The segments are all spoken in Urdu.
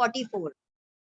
44।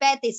35।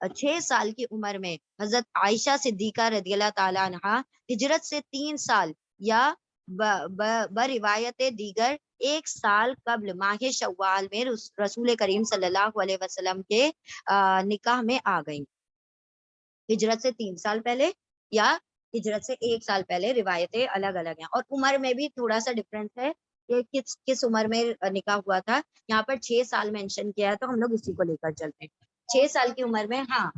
6 سال کی عمر میں حضرت عائشہ صدیقہ رضی اللہ تعالیٰ عنہا ہجرت سے 3 سال یا بروایت دیگر 1 سال قبل ماہ شوال میں رسول کریم صلی اللہ علیہ وسلم کے نکاح میں آ گئیں. ہجرت سے 3 سال پہلے یا ہجرت سے 1 سال پہلے، روایتیں الگ الگ ہیں. اور عمر میں بھی تھوڑا سا ڈفرینس ہے کہ کس عمر میں نکاح ہوا تھا. یہاں پر 6 سال مینشن کیا ہے تو ہم لوگ اسی کو لے کر چلتے ہیں. 6 سال کی عمر میں، ہاں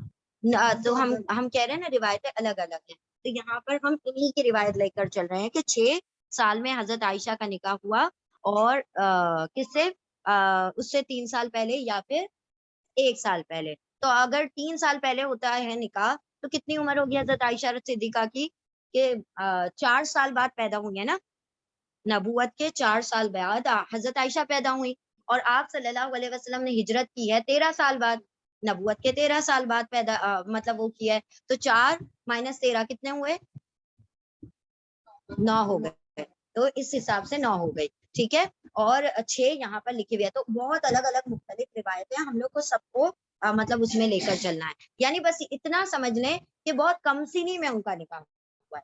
تو ہم کہہ رہے ہیں نا روایتیں الگ الگ ہیں، تو یہاں پر ہم انہی کی روایت لے کر چل رہے ہیں کہ 6 سال میں حضرت عائشہ کا نکاح ہوا، اور کس سے اس سے 3 سال پہلے یا پھر 1 سال پہلے. تو اگر 3 سال پہلے ہوتا ہے نکاح تو کتنی عمر ہوگی حضرت عائشہ صدیقہ کی؟ کہ 4 سال بعد پیدا ہوئی ہے نا، نبوت کے 4 سال بعد حضرت عائشہ پیدا ہوئی، اور آپ صلی اللہ علیہ وسلم نے ہجرت کی ہے 13 سال بعد، نبوت کے 13 سال بعد پیدا مطلب وہ کیا ہے. تو 4 - 13 کتنے ہوئے؟ 9 ہو گئے. تو اس حساب سے 9 ہو گئی، ٹھیک ہے. اور 6 یہاں پر لکھی ہوئی ہے. تو بہت الگ الگ مختلف روایتیں، ہم لوگ کو سب کو مطلب اس میں لے کر چلنا ہے. یعنی بس اتنا سمجھ لیں کہ بہت کم سنی میں ان کا نکاح ہوا ہے.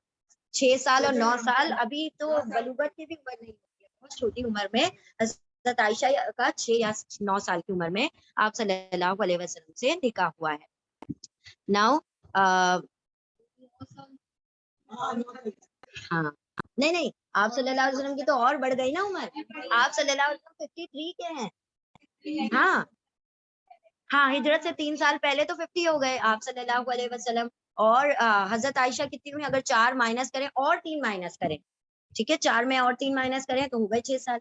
6 سال اور 9 سال، ابھی تو بلوغت کی بھی عمر نہیں ہوتی ہے، بہت چھوٹی عمر میں حضرت عائشہ کا 6 یا 9 سال کی عمر میں آپ صلی اللہ علیہ وسلم سے نکاح ہوا ہے. ناؤ ہاں نہیں آپ صلی اللہ علیہ وسلم کی تو اور بڑھ گئی نا عمر. آپ صلی اللہ علیہ وسلم 53 کے ہیں. ہاں ہجرت سے 3 سال پہلے تو 50 ہو گئے آپ صلی اللہ علیہ وسلم. اور حضرت عائشہ کتنی ہوئی؟ اگر 4 مائنس کریں اور 3 مائنس کریں، ٹھیک ہے، 4 میں اور 3 مائنس کریں تو ہو گئے 6 سال.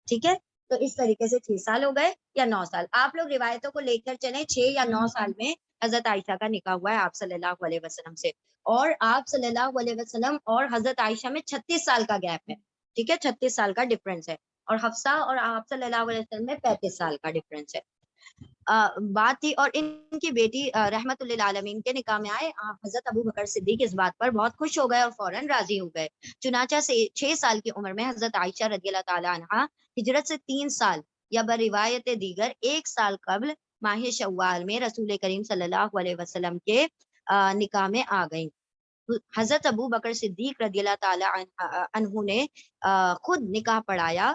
ٹھیک ہے، تو اس طریقے سے 6 سال ہو گئے یا 9 سال. آپ لوگ روایتوں کو لے کر چلیں، 6 یا 9 سال میں حضرت عائشہ کا نکاح ہوا ہے آپ صلی اللہ علیہ وسلم سے. اور آپ صلی اللہ علیہ وسلم اور حضرت عائشہ میں 36 سال کا گیپ ہے. ٹھیک ہے، 36 سال کا ڈفرینس ہے. اور حفصہ اور آپ صلی اللہ علیہ وسلم میں 35 سال کا ڈفرینس ہے. بات تھی. اور ان کی بیٹی رحمت للعالمین کے نکاح میں آئے. حضرت ابو بکر صدیق اس بات پر بہت خوش ہو گئے اور فوراً راضی ہو گئے. چنانچہ 6 سال کی عمر میں حضرت عائشہ رضی اللہ تعالیٰ عنہا ہجرت سے 3 سال یا بروایت دیگر 1 سال قبل ماہ شوال میں رسول کریم صلی اللہ علیہ وسلم کے نکاح میں آ گئیں. حضرت ابو بکر صدیق رضی اللہ تعالیٰ عنہ نے خود نکاح پڑھایا.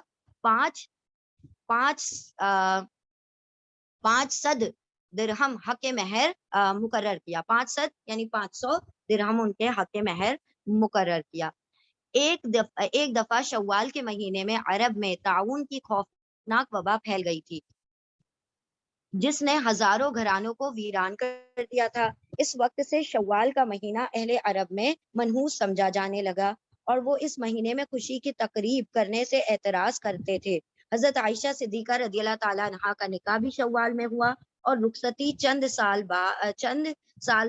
500 درہم حق مہر مقرر کیا. 500 یعنی 500 درہم ان کے حق مہر مقرر کیا. ایک دفعہ شوال کے مہینے میں عرب میں طاعون کی خوفناک وبا پھیل گئی تھی جس نے ہزاروں گھرانوں کو ویران کر دیا تھا. اس وقت سے شوال کا مہینہ اہل عرب میں منحوس سمجھا جانے لگا اور وہ اس مہینے میں خوشی کی تقریب کرنے سے اعتراض کرتے تھے. حضرت عائشہ صدیقہ رضی اللہ تعالیٰ عنہا کا نکاح بھی شوال میں ہوا اور رخصتی چند سال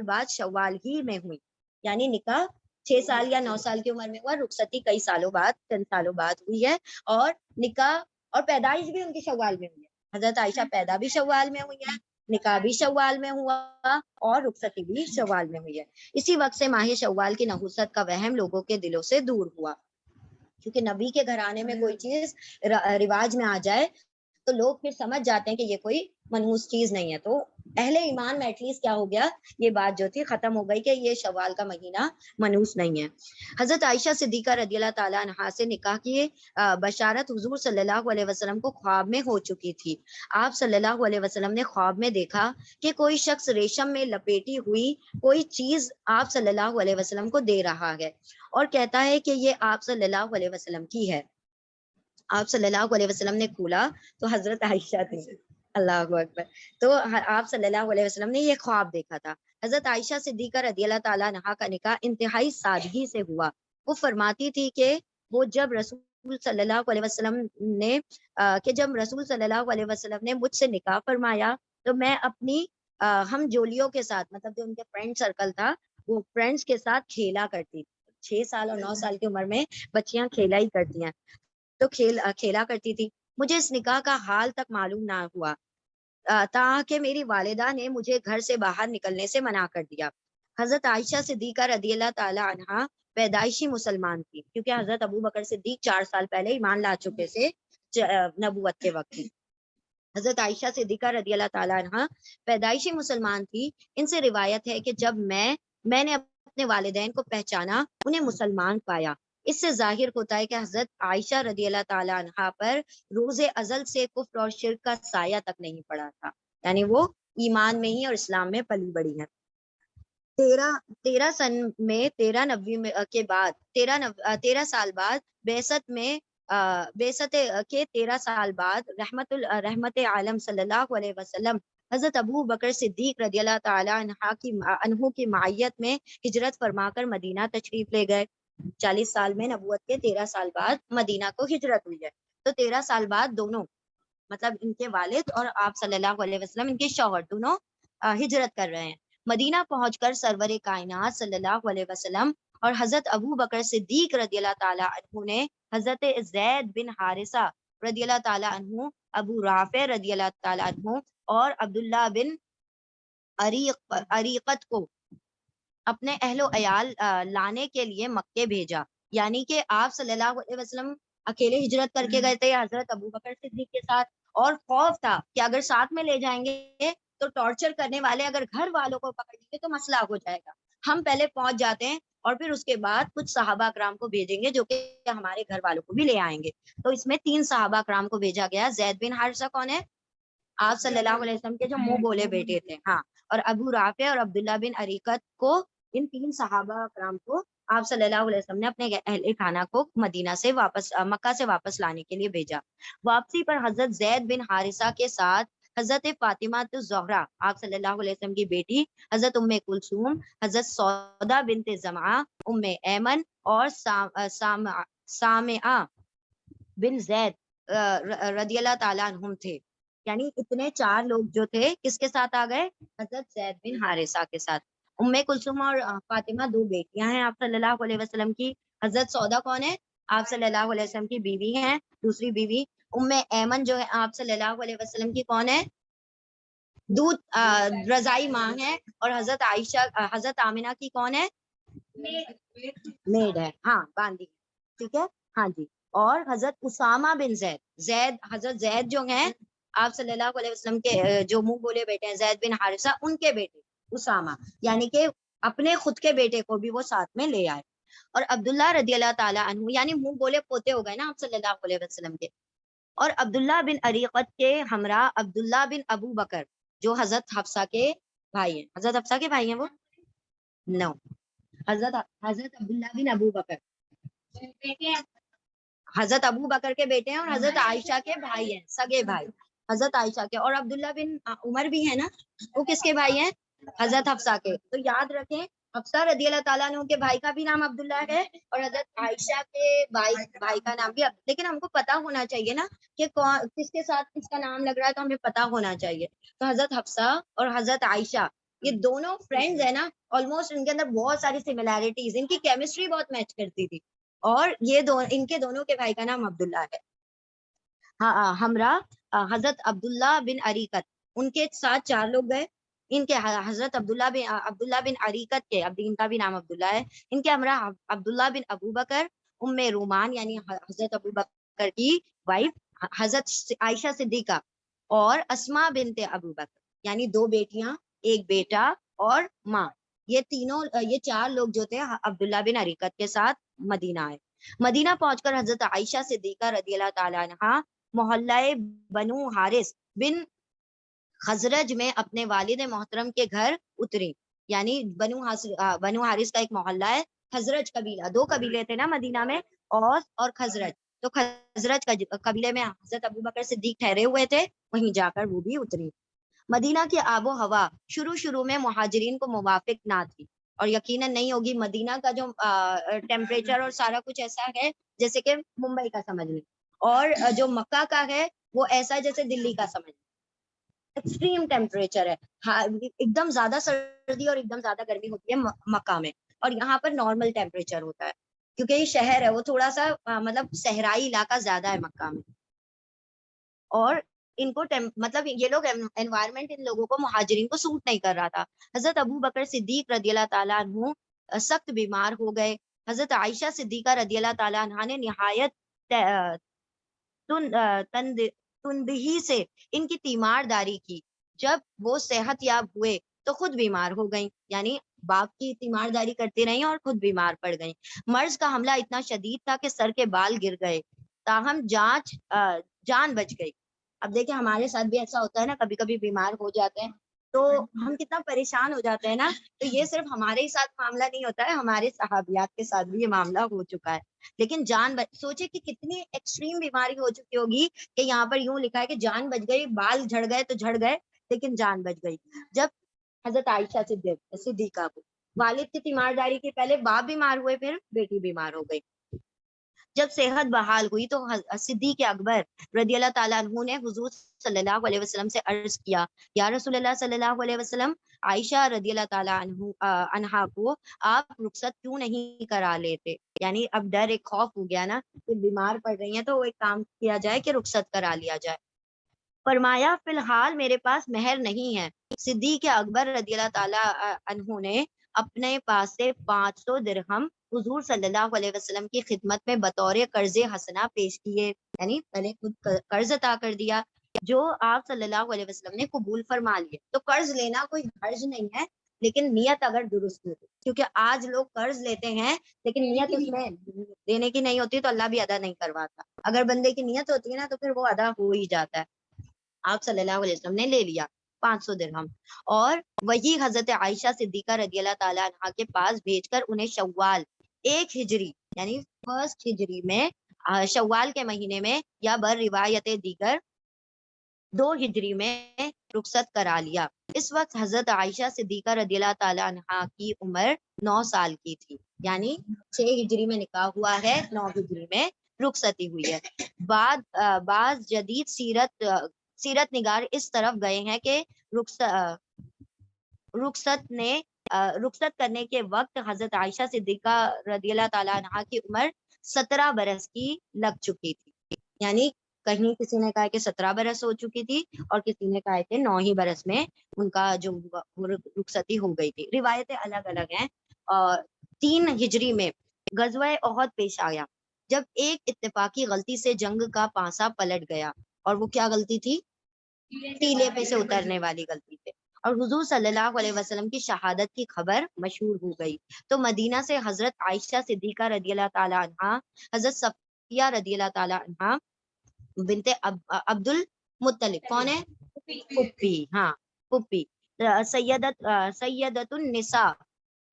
بعد شوال ہی میں ہوئی. یعنی نکاح 6 سال یا 9 سال کی عمر میں ہوا، رخصتی کئی سالوں بعد، چند سالوں بعد ہوئی ہے. اور نکاح اور پیدائش بھی ان کی شوال میں ہوئی ہے. حضرت عائشہ پیدا بھی شوال میں ہوئی ہے، نکاح بھی شوال میں ہوا اور رخصتی بھی شوال میں ہوئی ہے. اسی وقت سے ماہ شوال کی نحوست کا وہم لوگوں کے دلوں سے دور ہوا. کیونکہ نبی کے گھرانے میں کوئی چیز رواج میں آ جائے تو لوگ پھر سمجھ جاتے ہیں کہ یہ کوئی منحوس چیز نہیں ہے. تو اہل ایمان میں ایٹ لیسٹ کیا ہو گیا، یہ بات جو تھی ختم ہو گئی کہ یہ شوال کا مہینہ منحوس نہیں ہے. حضرت عائشہ صدیقہ رضی اللہ تعالیٰ عنہا سے نکاح کی بشارت حضور صلی اللہ علیہ وسلم کو خواب میں ہو چکی تھی. آپ صلی اللہ علیہ وسلم نے خواب میں دیکھا کہ کوئی شخص ریشم میں لپیٹی ہوئی کوئی چیز آپ صلی اللہ علیہ وسلم کو دے رہا ہے اور کہتا ہے کہ یہ آپ صلی اللہ علیہ وسلم کی ہے. آپ صلی اللہ علیہ وسلم نے کھولا تو حضرت عائشہ تھی. اللہ اکبر. تو آپ صلی اللہ علیہ وسلم نے یہ خواب دیکھا تھا. حضرت عائشہ صدیقہ رضی اللہ تعالیٰ عنہا کا نکاح انتہائی سادگی سے ہوا. وہ فرماتی تھی کہ جب رسول صلی اللہ علیہ وسلم نے مجھ سے نکاح فرمایا تو میں اپنی ہم جولیوں کے ساتھ، مطلب جو ان کے فرینڈ سرکل تھا، وہ فرینڈس کے ساتھ کھیلا کرتی تھی. 6 سال اور 9 سال کی عمر میں بچیاں کھیلا ہی کرتی ہیں، تو کھیلا کرتی تھی. مجھے اس نکاح کا حال تک معلوم نہ ہوا تاکہ میری والدہ نے مجھے گھر سے باہر نکلنے سے منع کر دیا. حضرت عائشہ صدیقہ رضی اللہ تعالی عنہا پیدائشی مسلمان تھی کیونکہ حضرت ابو بکر صدیق 4 سال پہلے ایمان لا چکے تھے نبوت کے وقت. حضرت عائشہ صدیقہ رضی اللہ تعالیٰ عنہ پیدائشی مسلمان تھی. ان سے روایت ہے کہ جب میں نے اپنے والدین کو پہچانا، انہیں مسلمان پایا. اس سے ظاہر ہوتا ہے کہ حضرت عائشہ رضی اللہ تعالیٰ عنہ پر روز ازل سے کفر اور شرک کا سایہ تک نہیں پڑا تھا، یعنی وہ ایمان میں ہی اور اسلام میں پلی بڑی ہیں. 13 سن میں 13 نبوی کے بعد 13 سال بعد بعثت کے 13 سال بعد رحمت عالم صلی اللہ علیہ وسلم حضرت ابو بکر صدیق رضی اللہ تعالیٰ عنہ کی معیت میں ہجرت فرما کر مدینہ تشریف لے گئے. 40 سال میں نبوت کے 13 سال بعد مدینہ کو ہجرت ہوئی ہے. تو 13 سال بعد دونوں، مطلب ان کے والد اور آپ صلی اللہ علیہ وسلم، ان کے شوہر دونوں ہجرت کر رہے ہیں. مدینہ پہنچ کر سرور کائنات صلی اللہ علیہ وسلم اور حضرت ابو بکر صدیق رضی اللہ تعالیٰ عنہ نے حضرت زید بن حارثہ رضی اللہ تعالیٰ عنہ، ابو رافع رضی اللہ تعالیٰ عنہ اور عبداللہ بن عریقت کو اپنے اہل و عیال لانے کے لیے مکے بھیجا. یعنی کہ آپ صلی اللہ علیہ وسلم اکیلے ہجرت کر کے گئے تھے حضرت ابو بکر صدیق کے ساتھ، اور خوف تھا کہ اگر ساتھ میں لے جائیں گے تو ٹارچر کرنے والے اگر گھر والوں کو پکڑ لیں گے تو مسئلہ ہو جائے گا. ہم پہلے پہنچ جاتے ہیں اور پھر اس کے بعد کچھ صحابہ کرام کو بھیجیں گے جو کہ ہمارے گھر والوں کو بھی لے آئیں گے. تو اس میں 3 صحابہ کرام کو بھیجا گیا. زید بن حارثہ کون ہے؟ آپ صلی اللہ علیہ وسلم کے جو منہ بولے بیٹے تھے، ہاں. اور ابو رافع اور عبداللہ بن عریقت کو، ان 3 صحابہ کرام کو آپ صلی اللہ علیہ وسلم نے اپنے اہل خانہ کو مدینہ سے واپس، مکہ سے واپس لانے کے لیے بھیجا. واپسی پر حضرت زید بن حارثہ کے ساتھ حضرت فاطمہ الزہرا، آپ صلی اللہ علیہ وسلم کی بیٹی، حضرت ام کلثوم، حضرت سودا بنت زمعہ، ام ایمن اور سامعہ بن زید رضی اللہ تعالیٰ عنہم تھے. یعنی اتنے 4 لوگ جو تھے کس کے ساتھ آ گئے؟ حضرت زید بن حارثہ کے ساتھ. ام کلثوم اور فاطمہ 2 بیٹیاں ہیں آپ صلی اللہ علیہ وسلم کی. حضرت سودا کون ہے؟ آپ صلی اللہ علیہ وسلم کی بیوی ہیں، دوسری بیوی. ام ایمن جو ہے آپ صلی اللہ علیہ وسلم کی کون ہے؟ دودھ رضائی ماں ہے. اور حضرت عائشہ، حضرت آمنہ کی کون ہے؟ میڈ ہے، ہاں، باندھی. ٹھیک ہے، ہاں جی. اور حضرت اسامہ بن زید، حضرت زید جو ہیں آپ صلی اللہ علیہ وسلم کے جو منہ بولے بیٹے ہیں، زید بن حارثہ، ان کے بیٹے اسامہ، یعنی کہ اپنے خود کے بیٹے کو بھی وہ ساتھ میں لے آئے. اور عبداللہ رضی اللہ تعالیٰ عنہ، یعنی منہ بولے پوتے ہو گئے نا آپ صلی اللہ علیہ وسلم کے. اور عبداللہ بن عریقت کے ہمراہ عبداللہ بن ابو بکر جو حضرت حفصہ کے بھائی ہیں. حضرت حفصہ کے بھائی ہیں وہ؟ نو. حضرت عبداللہ بن ابو بکر حضرت ابو بکر کے بیٹے ہیں اور حضرت عائشہ کے بھائی ہیں، سگے بھائی حضرت عائشہ کے. اور عبداللہ بن عمر بھی ہے نا، وہ کس کے بھائی ہیں؟ حضرت حفصہ کے. تو یاد رکھیں، حفصہ رضی اللہ تعالیٰ عنہ کے بھائی کا بھی نام عبداللہ ہے اور حضرت عائشہ کے بھائی کا نام بھی. لیکن ہم کو پتا ہونا چاہیے نا کہ کس کے ساتھ کس کا نام لگ رہا ہے، تو ہمیں پتا ہونا چاہیے. تو حضرت حفصہ اور حضرت عائشہ یہ دونوں فرینڈز ہیں نا، آلموسٹ ان کے اندر بہت ساری سملیرٹیز، ان کی کیمسٹری بہت میچ کرتی تھی. اور یہ ان کے دونوں کے بھائی کا نام عبداللہ ہے. ہاں، ہمراہ حضرت عبداللہ بن عریقت، ان کے ساتھ 4 لوگ گئے. ان کے حضرت عبداللہ بن عریقت کے، اب ان کا بھی نام عبداللہ ہے، ان کے ہمراہ عبداللہ بن ابو بکر، ام رومان یعنی حضرت ابو بکر کی وائف، حضرت عائشہ صدیقہ، اور اسماء بنت ابو بکر، یعنی 2 بیٹیاں، 1 بیٹا اور ماں. یہ 4 لوگ جو تھے عبداللہ بن عریقت کے ساتھ مدینہ آئے. مدینہ پہنچ کر حضرت عائشہ صدیقہ رضی اللہ تعالیٰ عنہا محلہ بنو حارث بن خزرج میں اپنے والد محترم کے گھر اتری. یعنی بنو حارث کا ایک محلہ ہے، خزرج قبیلہ، 2 قبیلے تھے نا مدینہ میں، اوس اور خزرج. تو خزرج قبیلے میں حضرت ابو بکر صدیق ٹھہرے ہوئے تھے، وہیں جا کر وہ بھی اتری. مدینہ کی آب و ہوا شروع میں مہاجرین کو موافق نہ تھی، اور یقیناً نہیں ہوگی. مدینہ کا جو ٹیمپریچر اور سارا کچھ ایسا ہے جیسے کہ ممبئی کا سمجھ لیں، اور جو مکہ کا ہے وہ ایسا جیسے دلی کا سمجھ لیں. ایکسٹریم ٹیمپریچر ہے، ایک دم زیادہ سردی اور ایک دم زیادہ گرمی ہوتی ہے مکہ میں، اور یہاں پر نارمل ٹیمپریچر ہوتا ہے کیونکہ یہ شہر ہے، وہ تھوڑا سا مطلب صحرائی علاقہ زیادہ ہے مکہ میں. اور ان کو مطلب یہ لوگ انوائرمنٹ ان لوگوں کو مہاجرین کو سوٹ نہیں کر رہا تھا. حضرت ابو بکر صدیق رضی اللہ تعالیٰ عنہ سخت بیمار ہو گئے. حضرت عائشہ صدیقہ رضی اللہ تعالیٰ عنہ نے نہایت تندہی سے ان کی تیمارداری کی. جب وہ صحت یاب ہوئے تو خود بیمار ہو گئیں، یعنی باپ کی تیمارداری کرتی رہی اور خود بیمار پڑ گئیں. مرض کا حملہ اتنا شدید تھا کہ سر کے بال گر گئے، تاہم جان بچ گئی. اب دیکھیں ہمارے ساتھ بھی ایسا ہوتا ہے نا، کبھی کبھی بیمار ہو جاتے ہیں تو ہم کتنا پریشان ہو جاتے ہیں نا. تو یہ صرف ہمارے ہی ساتھ معاملہ نہیں ہوتا ہے، ہمارے صحابیات کے ساتھ بھی یہ معاملہ ہو چکا ہے. لیکن سوچے کہ کتنی ایکسٹریم بیماری ہو چکی ہوگی کہ یہاں پر یوں لکھا ہے کہ جان بچ گئی، بال جھڑ گئے تو جھڑ گئے لیکن جان بچ گئی. جب حضرت عائشہ صدیقہ کو والد کی تیمارداری کے پہلے باپ بیمار ہوئے، پھر بیٹی بیمار ہو گئی. جب صحت بحال ہوئی تو صدیق اکبر رضی اللہ تعالیٰ عنہ نے حضور صلی اللہ علیہ وسلم سے عرض کیا، یا رسول اللہ صلی اللہ علیہ وسلم، عائشہ رضی اللہ تعالیٰ عنہا کو آپ رخصت کیوں نہیں کرا لیتے؟ یعنی اب ڈر، ایک خوف ہو گیا نا کہ بیمار پڑ رہی ہیں تو ایک کام کیا جائے کہ رخصت کرا لیا جائے. فرمایا فی الحال میرے پاس مہر نہیں ہے. صدیق اکبر رضی اللہ تعالیٰ عنہ نے اپنے پاس سے 500 درہم حضور صلی اللہ علیہ وسلم کی خدمت میں بطور قرض حسنہ پیش کیے، یعنی پہلے خود قرض عطا کر دیا جو آپ صلی اللہ علیہ وسلم نے قبول فرما لیے. تو قرض لینا کوئی حرج نہیں ہے، لیکن نیت اگر درست ہو. کیونکہ آج لوگ قرض لیتے ہیں لیکن نیت اس میں دینے کی نہیں ہوتی تو اللہ بھی ادا نہیں کرواتا. اگر بندے کی نیت ہوتی ہے نا تو پھر وہ ادا ہو ہی جاتا ہے. آپ صلی اللہ علیہ وسلم نے لے لیا 500 درہم اور وہی حضرت عائشہ صدیقہ رضی اللہ تعالیٰ عنہ کے پاس بھیج کر انہیں شوال 1 ہجری یعنی 1 ہجری میں شوال کے مہینے میں یا بر روایت دیگر 2 ہجری میں رخصت کرا لیا. اس وقت حضرت عائشہ صدیقہ رضی اللہ تعالیٰ عنہ کی عمر 9 سال کی تھی، یعنی 6 ہجری میں نکاح ہوا ہے، 9 ہجری میں رخصتی ہوئی ہے. بعض جدید سیرت نگار اس طرف گئے ہیں کہ رخصت کرنے کے وقت حضرت عائشہ صدیقہ رضی اللہ تعالیٰ عنہ کی عمر 17 برس کی لگ چکی تھی. یعنی کہیں کسی نے کہا کہ 17 برس ہو چکی تھی اور کسی نے کہا کہ 9 ہی برس میں ان کا جو رخصتی ہو گئی تھی. روایتیں الگ الگ ہیں. 3 ہجری میں غزوہ احد پیش آیا جب ایک اتفاقی غلطی سے جنگ کا پانسا پلٹ گیا. اور وہ کیا غلطی تھی؟ ٹیلے پہ سے اترنے والی غلطی تھی. اور حضور صلی اللہ علیہ وسلم کی شہادت کی خبر مشہور ہو گئی تو مدینہ سے حضرت عائشہ صدیقہ رضی اللہ تعالیٰ عنہ، حضرت صفیہ رضی اللہ تعالیٰ عنہ بنت عبد المطلب، کون ہے؟ پھپھی. ہاں پھپھی. سیدت النساء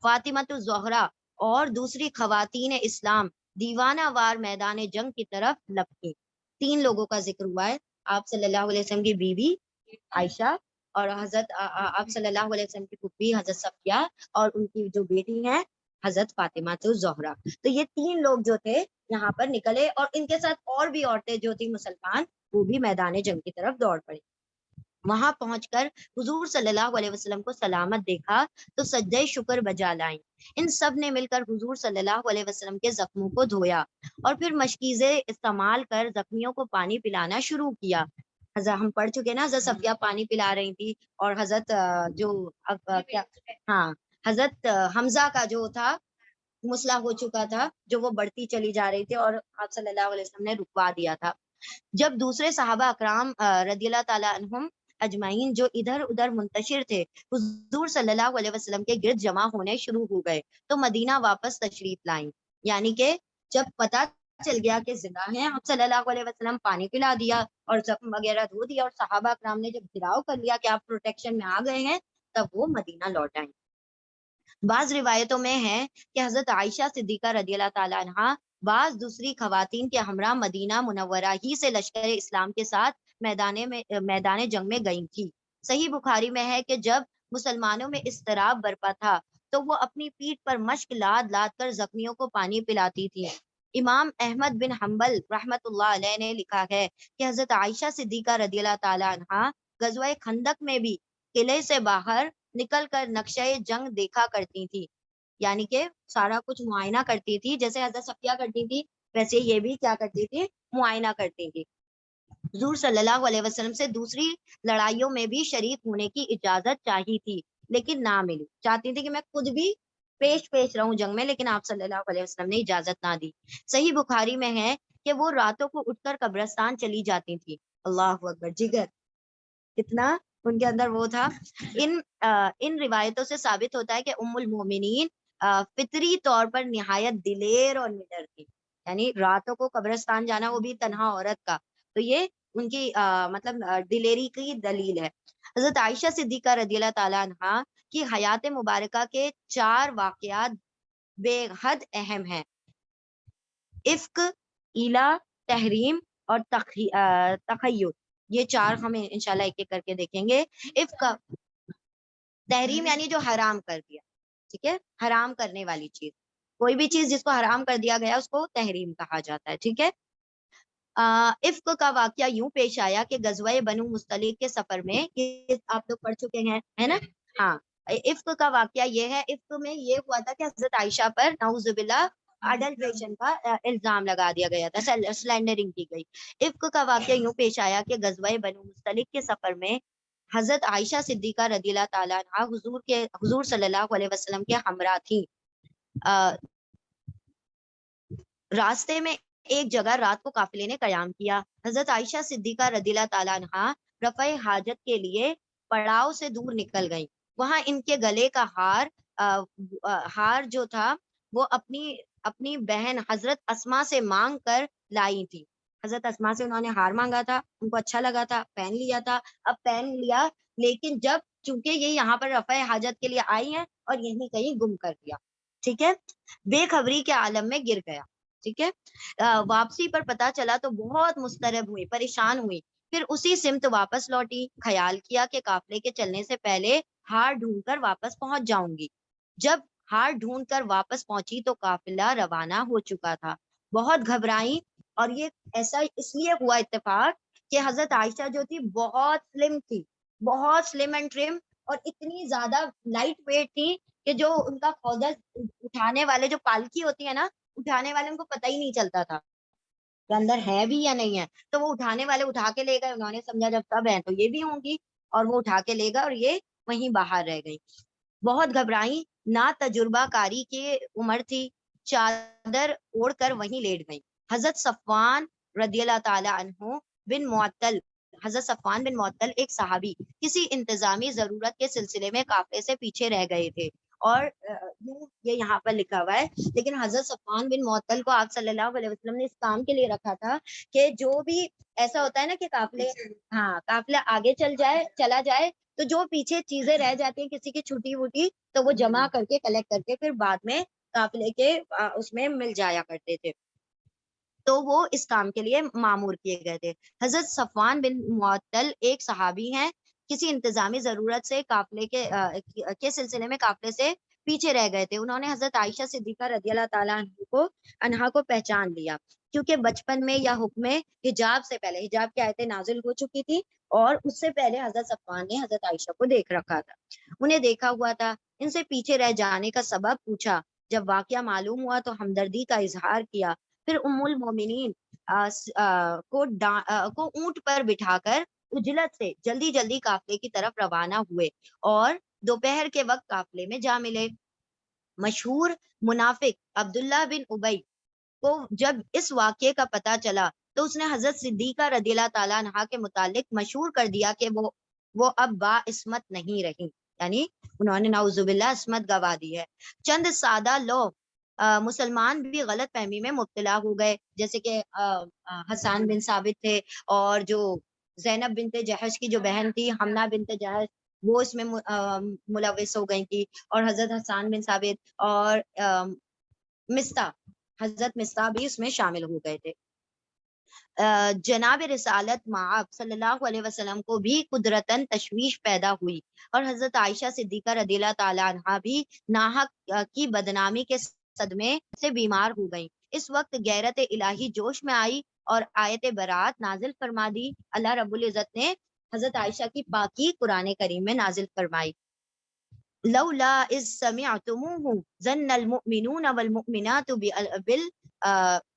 فاطمۃ الزہرا اور دوسری خواتین اسلام دیوانہ وار میدان جنگ کی طرف لپکی. 3 لوگوں کا ذکر ہوا ہے، آپ صلی اللہ علیہ وسلم کی بیوی عائشہ اور حضرت آپ صلی اللہ علیہ وسلم کی پھپھی حضرت صفیہ اور ان کی جو بیٹی ہیں حضرت فاطمہ الزہرا. تو یہ 3 لوگ جو تھے یہاں پر نکلے اور ان کے ساتھ اور بھی عورتیں جو تھی مسلمان وہ بھی میدان جنگ کی طرف دوڑ پڑی. وہاں پہنچ کر حضور صلی اللہ علیہ وسلم کو سلامت دیکھا تو سجدہ شکر بجا لائیں. ان سب نے مل کر حضور صلی اللہ علیہ وسلم کے زخموں کو دھویا اور پھر مشکیزیں استعمال کر زخمیوں کو پانی پلانا شروع کیا. ہم پڑھ چکے نا حضرت صفیہ پانی پلا رہی تھی اور حضرت حضرت حمزہ کا جو تھا مسئلہ ہو چکا تھا جو وہ بڑھتی چلی جا رہی تھی اور آپ صلی اللہ علیہ وسلم نے رکوا دیا تھا. جب دوسرے صحابہ اکرام رضی اللہ تعالیٰ عنہم اجمعین جو ادھر ادھر منتشر تھے حضور صلی اللہ علیہ وسلم کے گرد جمع ہونے شروع ہو گئے تو مدینہ واپس تشریف لائیں. یعنی کہ جب پتہ چل گیا کہ زندہ ہیں آپ صلی اللہ علیہ وسلم، پانی پلا دیا اور زخم وغیرہ دھو دیا اور صحابہ اکرام نے جب گھراؤ کر لیا کہ آپ پروٹیکشن میں آ گئے ہیں تب وہ مدینہ لوٹ آئیں. بعض روایتوں میں ہے کہ حضرت عائشہ صدیقہ رضی اللہ تعالیٰ عنہ بعض دوسری خواتین کے ہمراہ مدینہ منورہ ہی سے لشکر اسلام کے ساتھ میدان جنگ میں گئی تھی. صحیح بخاری میں ہے کہ جب مسلمانوں میں اضطراب برپا تھا تو وہ اپنی پیٹھ پر مشک لاد لاد کر زخمیوں کو پانی پلاتی تھی. امام احمد بن حنبل رحمت اللہ علیہ نے لکھا ہے کہ حضرت عائشہ صدیقہ رضی اللہ تعالیٰ عنہ غزوہ خندق میں بھی قلعے سے باہر نکل کر نقشہ جنگ دیکھا کرتی تھی. یعنی کہ سارا کچھ معائنہ کرتی تھی، جیسے حضرت صفیہ کرتی تھی ویسے یہ بھی کیا کرتی تھی؟ معائنہ کرتی تھی. حضور صلی اللہ علیہ وسلم سے دوسری لڑائیوں میں بھی شریک ہونے کی اجازت چاہی تھی لیکن نہ ملی. چاہتی تھی کہ میں خود بھی پیش رہوں جنگ میں، لیکن آپ صلی اللہ علیہ وسلم نے اجازت نہ دی. صحیح بخاری میں ہے کہ وہ راتوں کو اٹھ کر قبرستان چلی جاتی تھی اللہ اکبر، جگر کتنا ان کے اندر وہ تھا. ان روایتوں سے ثابت ہوتا ہے کہ ام المومنین فطری طور پر نہایت دلیر اور نڈر تھی. یعنی راتوں کو قبرستان جانا، وہ بھی تنہا عورت کا، تو یہ ان کی مطلب دلیری کی دلیل ہے. حضرت عائشہ صدیقہ رضی اللہ تعالیٰ عنہ کی حیات مبارکہ کے 4 واقعات بے حد اہم ہیں. افق، ایلا، تحریم اور تخیل، یہ 4 ہم انشاءاللہ ایک ایک کر کے دیکھیں گے. افق، تحریم یعنی جو حرام کر دیا، ٹھیک ہے، حرام کرنے والی چیز، کوئی بھی چیز جس کو حرام کر دیا گیا اس کو تحریم کہا جاتا ہے. ٹھیک ہے. افق کا واقعہ یوں پیش آیا کہ غزوہ بنو مستلق کے سفر میں، یہ آپ لوگ پڑھ چکے ہیں، ہے نا. ہاں، افق کا واقعہ یہ ہے، افق میں یہ ہوا تھا کہ حضرت عائشہ پر نعوذ باللہ اڈلٹریشن کا الزام لگا دیا گیا تھا، سلینڈرنگ کی گئی. افق کا واقعہ یوں پیش آیا کہ غزوہ بنو مستلق کے سفر میں حضرت عائشہ صدیقہ رضی اللہ تعالیٰ عنہ حضور صلی اللہ علیہ وسلم کے ہمراہ تھیں. راستے میں ایک جگہ رات کو قافلے نے قیام کیا. حضرت عائشہ صدیقہ رضی اللہ تعالیٰ عنہ رفع حاجت کے لیے پڑاؤ سے دور نکل گئیں. وہاں ان کے گلے کا ہار جو تھا وہ اپنی بہن حضرت اسما سے مانگ کر لائی تھی. حضرت اسما سے انہوں نے ہار مانگا تھا، ان کو اچھا لگا تھا، پہن لیا تھا. اب پہن لیا، لیکن جب چونکہ یہ یہاں پر رفع حاجت کے لیے آئی ہیں اور یہیں کہیں گم کر دیا. ٹھیک ہے. بے خبری کے عالم میں گر گیا. ٹھیک ہے. واپسی پر پتا چلا تو بہت مضطرب ہوئی، پریشان ہوئی. پھر اسی سمت واپس لوٹی. خیال کیا کہ قافلے کے چلنے سے پہلے ہار ڈھونڈ کر واپس پہنچ جاؤں گی. جب ہار ڈھونڈ کر واپس پہنچی تو قافلہ روانہ ہو چکا تھا. بہت گھبرائی، اور یہ ایسا اس لیے ہوا اتفاق کہ حضرت عائشہ جو تھی بہت سلم تھی، بہت سلم اینڈ ٹرم، اور اتنی زیادہ لائٹ ویٹ تھی کہ جو ان کا خودج اٹھانے والے جو پالکی ہوتی ہے نا، اٹھانے والے ان کو پتہ ہی نہیں چلتا تھا کہ اندر ہے بھی یا نہیں ہے. تو وہ اٹھانے والے اٹھا کے لے گئے، انہوں نے سمجھا جب سب ہیں تو یہ بھی ہوں گی، اور وہ اٹھا کے لے گئے اور یہ وہیں باہر رہ گئی. بہت گھبرائی، نہ تجربہ کاری کی عمر تھی، چادر اوڑھ کر وہیں لیٹ گئی. حضرت صفوان رضی اللہ تعالی عنہ بن معطل، حضرت صفوان بن معطل ایک صحابی کسی انتظامی ضرورت کے سلسلے میں قافلے سے پیچھے رہ گئے تھے. اور یہ یہاں پر لکھا ہوا ہے، لیکن حضرت صفوان بن معطل کو آپ صلی اللہ علیہ وسلم نے اس کام کے لیے رکھا تھا کہ جو بھی ایسا ہوتا ہے نا کہ قافلہ آگے چلا جائے تو جو پیچھے چیزیں رہ جاتی ہیں کسی کی چھوٹی ووٹی، تو وہ جمع کر کے کلیکٹ کر کے پھر بعد میں قافلے کے اس میں مل جایا کرتے تھے. تو وہ اس کام کے لیے معمور کیے گئے تھے. حضرت صفوان بن معطل ایک صحابی ہیں، کسی انتظامی ضرورت سے قافلے کے سلسلے میں قافلے سے پیچھے رہ گئے تھے. انہوں نے حضرت عائشہ صدیقہ رضی اللہ تعالیٰ عنہا کو پہچان لیا، کیونکہ بچپن میں یا حکم حجاب سے پہلے، حجاب کی آیتیں نازل ہو چکی تھی اور اس سے پہلے حضرت صفوان نے حضرت عائشہ کو دیکھ رکھا تھا، انہیں دیکھا ہوا تھا. ان سے پیچھے رہ جانے کا سبب پوچھا. جب واقعہ معلوم ہوا تو ہمدردی کا اظہار کیا. پھر ام المومنین کو اونٹ پر بٹھا کر اجلت سے جلدی قافلے کی طرف روانہ ہوئے اور دوپہر کے وقت قافلے میں جا ملے. مشہور منافق عبداللہ بن ابی کو جب اس واقعے کا پتہ چلا تو اس نے حضرت صدیقہ رضی اللہ تعالیٰ عنہا کے متعلق مشہور کر دیا کہ وہ اب با عصمت نہیں رہی، یعنی انہوں نے نعوذ باللہ عصمت گوا دی ہے. چند سادہ لوگ مسلمان بھی غلط فہمی میں مبتلا ہو گئے، جیسے کہ حسان بن ثابت تھے، اور جو زینب بنت جہش کی جو بہن تھی حمنہ بنت جہش، وہ اس میں ملوث ہو گئی تھی، اور حضرت حسان بن ثابت اور حضرت مستہ بھی اس میں شامل ہو گئے تھے. جناب رسالت مآب صلی اللہ علیہ وسلم کو بھی قدرتاً تشویش پیدا ہوئی، اور حضرت عائشہ صدیقہ رضی اللہ تعالی عنہا بھی ناحق کی بدنامی کے صدمے سے بیمار ہو گئیں. اس وقت غیرت الہی جوش میں آئی اور آیت برات نازل فرما دی. اللہ رب العزت نے حضرت عائشہ کی پاکی قرآن کریم میں نازل فرمائی. لولا اذ سمعتموه ظن المؤمنون والمؤمنات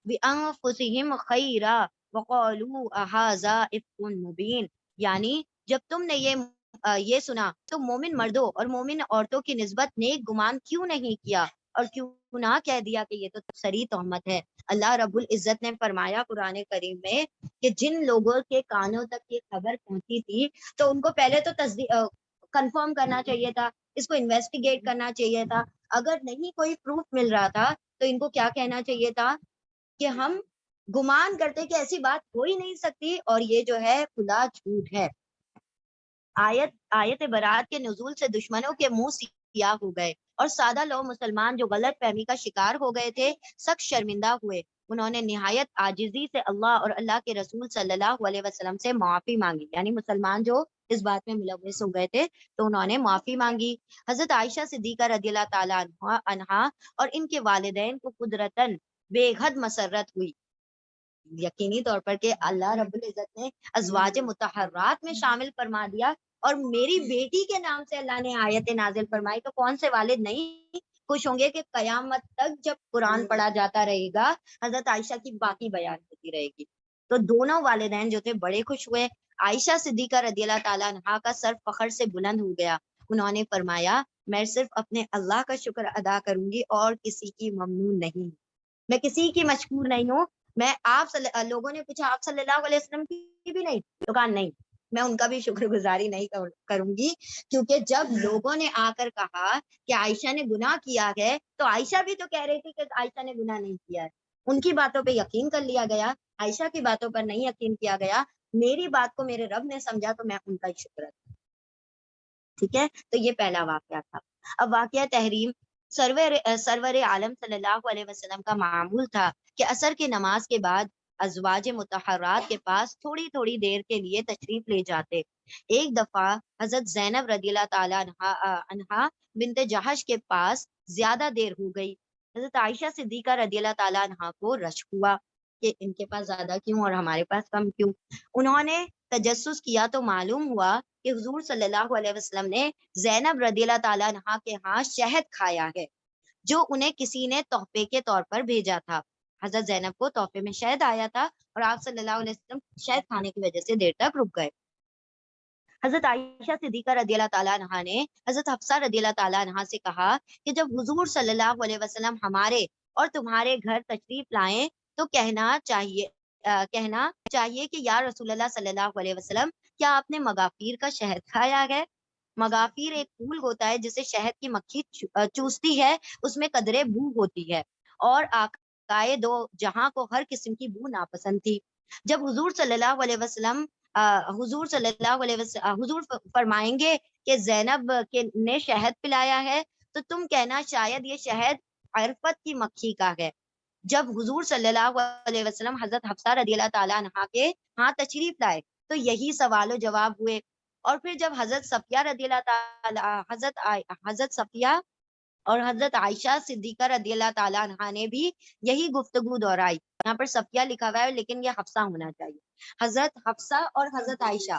بانفسهم خیرا وقالوا هذا افک مبین، یعنی جب تم نے یہ سنا تو مومن مردوں اور مومن عورتوں کی نسبت نیک گمان کیوں نہیں کیا اور کیوں نہ کہہ دیا کہ یہ تو صریح تہمت ہے. اللہ رب العزت نے فرمایا قرآن کریم میں کہ جن لوگوں کے کانوں تک یہ خبر پہنچی تھی تو ان کو پہلے تو کنفرم کرنا چاہیے تھا، اس کو انویسٹیگیٹ کرنا چاہیے تھا. اگر نہیں کوئی پروف مل رہا تھا تو ان کو کیا کہنا چاہیے تھا کہ ہم گمان کرتے کہ ایسی بات ہو ہی نہیں سکتی اور یہ جو ہے کھلا جھوٹ ہے. آیت برات کے نزول سے دشمنوں کے منہ سیاہ ہو گئے اور سادہ لوگ مسلمان جو غلط فہمی کا شکار ہو گئے تھے سخت شرمندہ ہوئے. انہوں نے نہایت عاجزی سے اللہ اور اللہ کے رسول صلی اللہ علیہ وسلم سے معافی مانگی. یعنی مسلمان جو اس بات میں ملوث ہو گئے تھے تو انہوں نے معافی مانگی. حضرت عائشہ صدیقہ رضی اللہ تعالیٰ عنہا اور ان کے والدین کو قدرتاً بے حد مسرت ہوئی یقینی طور پر کہ اللہ رب العزت نے ازواج مطہرات میں شامل فرما دیا اور میری بیٹی کے نام سے اللہ نے آیت نازل فرمائی. تو کون سے والد نہیں خوش ہوں گے کہ قیامت تک جب قرآن پڑھا جاتا رہے گا حضرت عائشہ کی باقی بیان ہوتی رہے گی. تو دونوں والدین جو تھے بڑے خوش ہوئے. عائشہ صدیقہ رضی اللہ تعالیٰ عنہا کا سر فخر سے بلند ہو گیا. انہوں نے فرمایا میں صرف اپنے اللہ کا شکر ادا کروں گی اور کسی کی ممنون نہیں, میں کسی کی مشکور نہیں ہوں. میں لوگوں نے پوچھا آپ صلی اللہ علیہ وسلم کی بھی نہیں؟ تو کہا نہیں, میں ان کا بھی شکر گزاری نہیں کروں گی, کیونکہ جب لوگوں نے آ کر کہا کہ عائشہ نے گناہ کیا ہے تو عائشہ بھی تو کہہ رہی تھی کہ عائشہ نے گناہ نہیں کیا ہے. ان کی باتوں پہ یقین کر لیا گیا, عائشہ کی باتوں پر نہیں یقین کیا گیا. میری بات کو میرے رب نے سمجھا تو میں ان کا ہی شکر ادا. ٹھیک ہے, تو یہ پہلا واقعہ تھا. اب واقعہ تحریم. سرور عالم صلی اللہ علیہ وسلم کا معمول تھا کہ عصر کی نماز کے بعد ازواج مطہرات کے پاس تھوڑی تھوڑی دیر کے لیے تشریف لے جاتے. ایک دفعہ حضرت زینب رضی اللہ تعالیٰ عنہا بنت جہش کے پاس زیادہ دیر ہو گئی. حضرت عائشہ صدیقہ رضی اللہ تعالیٰ عنہا کو رشک ہوا کہ ان کے پاس زیادہ کیوں اور ہمارے پاس کم کیوں. انہوں نے تجسس کیا تو معلوم ہوا کہ حضور صلی اللہ علیہ وسلم نے زینب رضی اللہ تعالیٰ عنہا کے ہاں شہد کھایا ہے جو انہیں کسی نے تحفے کے طور پر بھیجا تھا. حضرت زینب کو تحفے میں شہد آیا تھا اور آپ صلی اللہ علیہ وسلم شہد کھانے کی وجہ سے دیر تک رک گئے. حضرت عائشہ صدیقہ رضی اللہ تعالیٰ عنہا نے حضرت حفصہ رضی اللہ تعالیٰ عنہا سے کہا کہ جب حضور صلی اللہ علیہ وسلم ہمارے اور تمہارے گھر تشریف لائیں تو کہنا چاہیے کہ یا رسول اللہ صلی اللہ علیہ وسلم کیا آپ نے مغافیر کا شہد کھایا ہے؟ مغافیر ایک پھول ہوتا ہے جسے شہد کی مکھی چوستی ہے, اس میں قدرے بو ہوتی ہے اور آقائے دو جہاں کو ہر قسم کی بو ناپسند تھی. جب حضور صلی اللہ علیہ وسلم حضور فرمائیں گے کہ زینب نے شہد پلایا ہے تو تم کہنا شاید یہ شہد عرفت کی مکھی کا ہے. جب حضور صلی اللہ علیہ وسلم حضرت حفصہ رضی اللہ تعالیٰ عنہا کے ہاں تشریف لائے تو یہی سوال و جواب ہوئے. اور پھر جب حضرت صفیہ رضی اللہ تعالیٰ حضرت صفیہ اور حضرت عائشہ صدیقہ رضی اللہ تعالیٰ عنہا نے بھی یہی گفتگو دہرائی. یہاں پر صفیہ لکھا ہوا ہے لیکن یہ حفصہ ہونا چاہیے. حضرت حفصہ اور حضرت عائشہ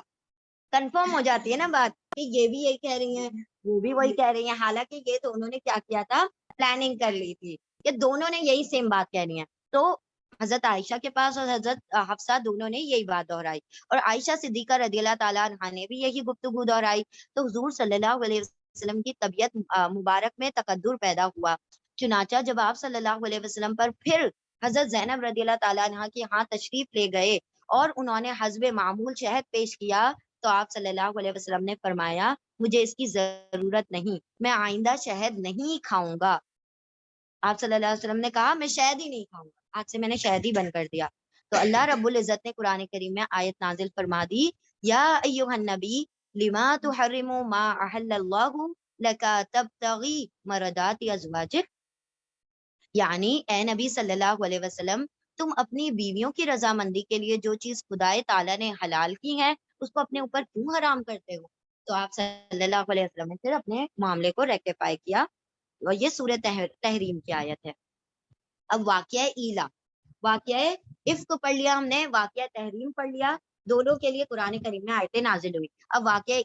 کنفرم ہو جاتی ہے نا بات کہ یہ بھی یہی کہہ رہی ہیں وہ بھی وہی کہہ رہی ہیں, حالانکہ یہ تو انہوں نے کیا کیا تھا, پلاننگ کر لی تھی کہ دونوں نے یہی سیم بات کہنی ہے. تو حضرت عائشہ کے پاس اور حضرت حفصہ دونوں نے یہی بات دہرائی اور عائشہ صدیقہ رضی اللہ تعالیٰ عنہا نے بھی یہی گفتگو دہرائی. تو حضور صلی اللہ علیہ وسلم کی طبیعت مبارک میں تقدر پیدا ہوا. چنانچہ جب آپ صلی اللہ علیہ وسلم پر پھر حضرت زینب رضی اللہ تعالیٰ عنہا کی ہاں تشریف لے گئے اور انہوں نے حسب معمول شہد پیش کیا تو آپ صلی اللہ علیہ وسلم نے فرمایا مجھے اس کی ضرورت نہیں, میں آئندہ شہد نہیں کھاؤں گا. آپ صلی اللہ علیہ وسلم نے کہا میں شہد ہی نہیں کھاؤں گا, آج سے میں نے شہد ہی بند کر دیا. تو اللہ رب العزت نے قرآن کریم میں آیت نازل فرما دی یا ایھا النبی لما تحرم ما احل اللہ لک تبتغی مرضات ازواجک. یعنی اے نبی صلی اللہ علیہ وسلم تم اپنی بیویوں کی رضامندی کے لیے جو چیز خدائے تعالیٰ نے حلال کی ہے اس کو اپنے اوپر کیوں حرام کرتے ہو. تو آپ صلی اللہ علیہ وسلم نے پھر اپنے معاملے کو ریکٹیفائی کیا اور یہ سورہ تحریم کی آیت ہے. اب واقعہ ایلا, واقعہ عفق پڑھ لیا ہم نے, واقعہ تحریم پڑھ لیا, دونوں کے لیے قرآن کریم میں آیتیں نازل ہوئی. اب واقعہ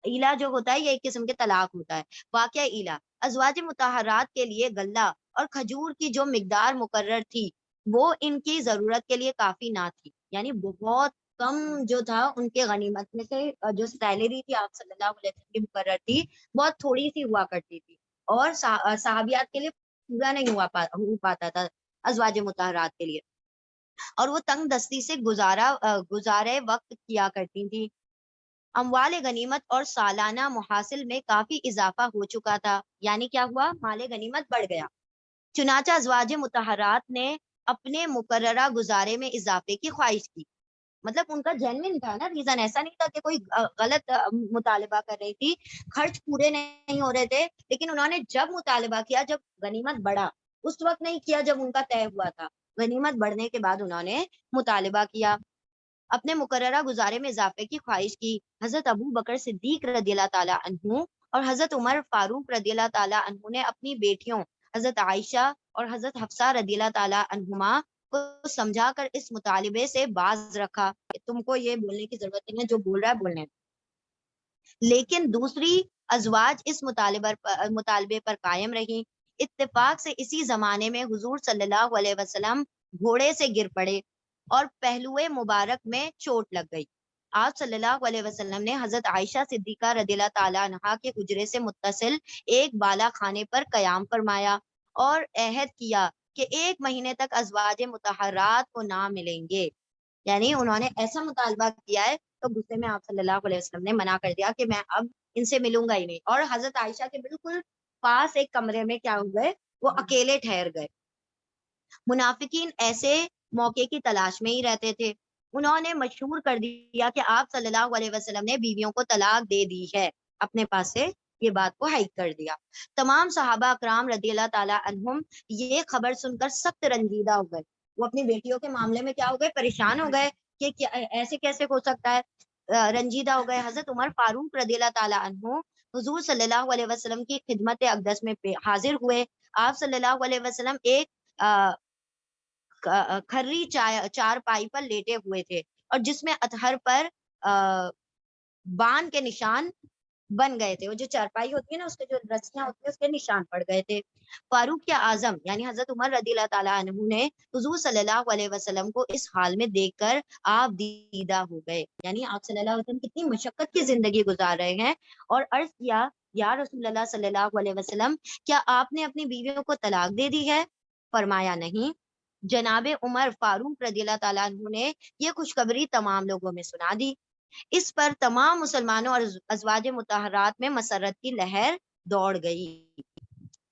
ایلا جو ہوتا ہے یہ ایک قسم کے طلاق ہوتا ہے. واقعہ ایلا ازواج مطہرات کے لیے غلہ اور کھجور کی جو مقدار مقرر تھی وہ ان کی ضرورت کے لیے کافی نہ تھی. یعنی بہت کم جو تھا ان کے غنیمت میں سے جو سیلری تھی آپ صلی اللہ علیہ وسلم کی مقرر تھی بہت تھوڑی سی ہوا کرتی تھی اور صحابیات کے لیے پورا نہیں ہو پاتا تھا. ازواج مطہرات کے لیے، اور وہ تنگ دستی سے گزارے وقت کیا کرتی تھی۔ اموال غنیمت اور سالانہ محاصل میں کافی اضافہ ہو چکا تھا، یعنی کیا ہوا، مال غنیمت بڑھ گیا۔ چنانچہ ازواج مطہرات نے اپنے مقررہ گزارے میں اضافے کی خواہش کی، مطلب ان کا جینوین تھا نا ریزن، ایسا نہیں تھا کہ کوئی غلط مطالبہ کر رہی تھی، خرچ پورے نہیں ہو رہے تھے، لیکن انہوں نے جب مطالبہ کیا، جب غنیمت بڑھا، اس وقت نہیں کیا جب ان کا طے ہوا تھا، غنیمت بڑھنے کے بعد انہوں نے مطالبہ کیا، اپنے مقررہ گزارے میں اضافے کی خواہش کی۔ حضرت ابو بکر صدیق رضی اللہ تعالیٰ عنہ اور حضرت عمر فاروق رضی اللہ تعالیٰ عنہ نے اپنی بیٹیوں حضرت عائشہ اور حضرت حفصہ رضی اللہ تعالیٰ عنہما کو سمجھا کر اس مطالبے سے باز رکھا کہ تم کو یہ بولنے کی ضرورت نہیں ہے، جو بول رہا ہے بولنے، لیکن دوسری ازواج اس مطالبے پر قائم رہی۔ اتفاق سے اسی زمانے میں حضور صلی اللہ علیہ وسلم گھوڑے سے گر پڑے اور پہلوئے مبارک میں چوٹ لگ گئی۔ آپ صلی اللہ علیہ وسلم نے حضرت عائشہ صدیقہ رضی اللہ تعالیٰ عنہا کے حجرے سے متصل ایک بالا خانے پر قیام فرمایا اور عہد کیا کہ 1 مہینے تک ازواج مطہرات کو نہ ملیں گے، یعنی انہوں نے ایسا مطالبہ کیا ہے تو غصے میں آپ صلی اللہ علیہ وسلم نے منع کر دیا کہ میں اب ان سے ملوں گا ہی نہیں، اور حضرت عائشہ کے بالکل پاس ایک کمرے میں کیا ہوئے، وہ اکیلے ٹھہر گئے۔ منافقین ایسے موقع کی تلاش میں ہی رہتے تھے۔ انہوں نے مشہور کر دیا کہ آپ صلی اللہ علیہ وسلم نے بیویوں کو طلاق دے دی ہے، اپنے پاس سے یہ بات کو ہائیک کر دیا۔ تمام صحابہ اکرام رضی اللہ تعالیٰ عنہم یہ خبر سن کر سخت رنجیدہ ہو گئے، وہ اپنی بیٹیوں کے معاملے میں کیا ہو گئے، پریشان ہو گئے کہ ایسے کیسے ہو سکتا ہے، رنجیدہ ہو گئے۔ حضرت عمر فاروق رضی اللہ تعالیٰ عنہ حضور صلی اللہ علیہ وسلم کی خدمت اقدس میں حاضر ہوئے۔ آپ صلی اللہ علیہ وسلم ایک کھری چار پائی پر لیٹے ہوئے تھے، اور جس میں اطہر پر بان کے نشان بن گئے تھے، وہ جو چارپائی ہوتی ہے نا، اس کے جو رسیاں ہوتی ہیں اس کے نشان پڑ گئے تھے۔ فاروق اعظم یعنی حضرت عمر رضی اللہ تعالیٰ عنہ نے حضور صلی اللہ علیہ وسلم کو اس حال میں دیکھ کر آپ دیدہ ہو گئے، یعنی آپ صلی اللہ علیہ وسلم کتنی مشقت کی زندگی گزار رہے ہیں، اور عرض کیا یا رسول اللہ صلی اللہ علیہ وسلم، کیا آپ نے اپنی بیویوں کو طلاق دے دی ہے؟ فرمایا نہیں۔ جناب عمر فاروق رضی اللہ تعالیٰ عنہ نے یہ خوشخبری تمام لوگوں میں سنا دی۔ اس پر تمام مسلمانوں اور ازواج مطہرات میں مسرت کی لہر دوڑ گئی۔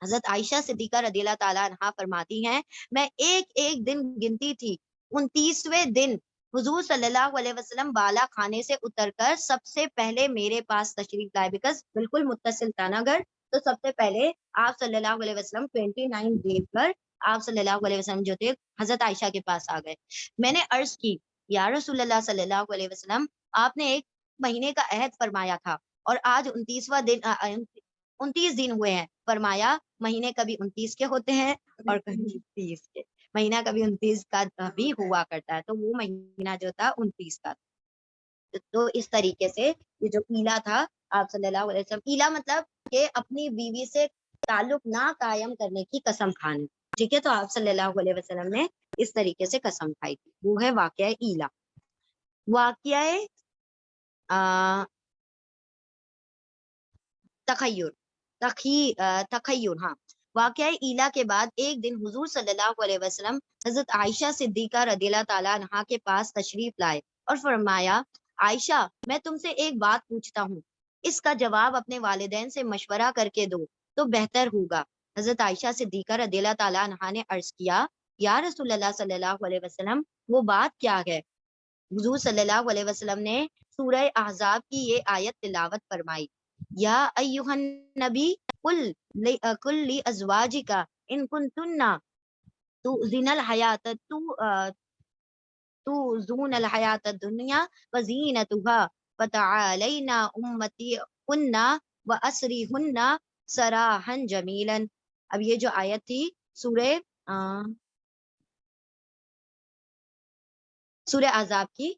حضرت عائشہ صدیقہ رضی اللہ تعالیٰ عنہا فرماتی ہیں، میں ایک ایک دن گنتی تھی، 29ویں دن حضور صلی اللہ علیہ وسلم بالا خانے سے اتر کر سب سے پہلے میرے پاس تشریف لائے، بیکاز بالکل متصل تھا نا گھر، تو سب سے پہلے آپ صلی اللہ علیہ وسلم 29 ڈے پر آپ صلی اللہ علیہ وسلم جو تھے حضرت عائشہ کے پاس آ گئے۔ میں نے عرض کی یا رسول اللہ صلی اللہ علیہ وسلم، آپ نے 1 مہینے کا عہد فرمایا تھا اور آج 29 دن ہوئے ہیں۔ فرمایا مہینے کبھی 29 کے ہوتے ہیں اور کبھی 30 کے، مہینہ کبھی 29 کا بھی ہوا کرتا ہے، تو وہ مہینہ جو تھا 29 کا تھا۔ تو اس طریقے سے یہ جو ایلا تھا آپ صلی اللہ علیہ وسلم، ایلا مطلب کہ اپنی بیوی سے تعلق نہ قائم کرنے کی قسم کھانا، ٹھیک ہے، تو آپ صلی اللہ علیہ وسلم نے اس طریقے سے قسم کھائی تھی، وہ ہے واقعہ ایلا۔ واقعہ تخیر، ہاں، واقعہ ایلا کے بعد ایک دن حضور صلی اللہ علیہ وسلم حضرت عائشہ صدیقہ رضی اللہ تعالیٰ عنہا کے پاس تشریف لائے اور فرمایا، عائشہ میں تم سے ایک بات پوچھتا ہوں، اس کا جواب اپنے والدین سے مشورہ کر کے دو تو بہتر ہوگا۔ حضرت عائشہ صدیقہ رضی اللہ تعالیٰ عنہا نے عرض کیا، یا رسول اللہ صلی اللہ علیہ وسلم، وہ بات کیا ہے؟ حضور صلی اللہ علیہ وسلم نے سورہ احزاب کی یہ آیت تلاوت فرمائی، یا ایھا النبی قل لازواجک ان کنتن تؤذون الحیات الدنیا وزینتها فتعالین امتعکن واسرحن سراحا جمیلا۔ اب یہ جو آیت تھی سورہ احزاب کی،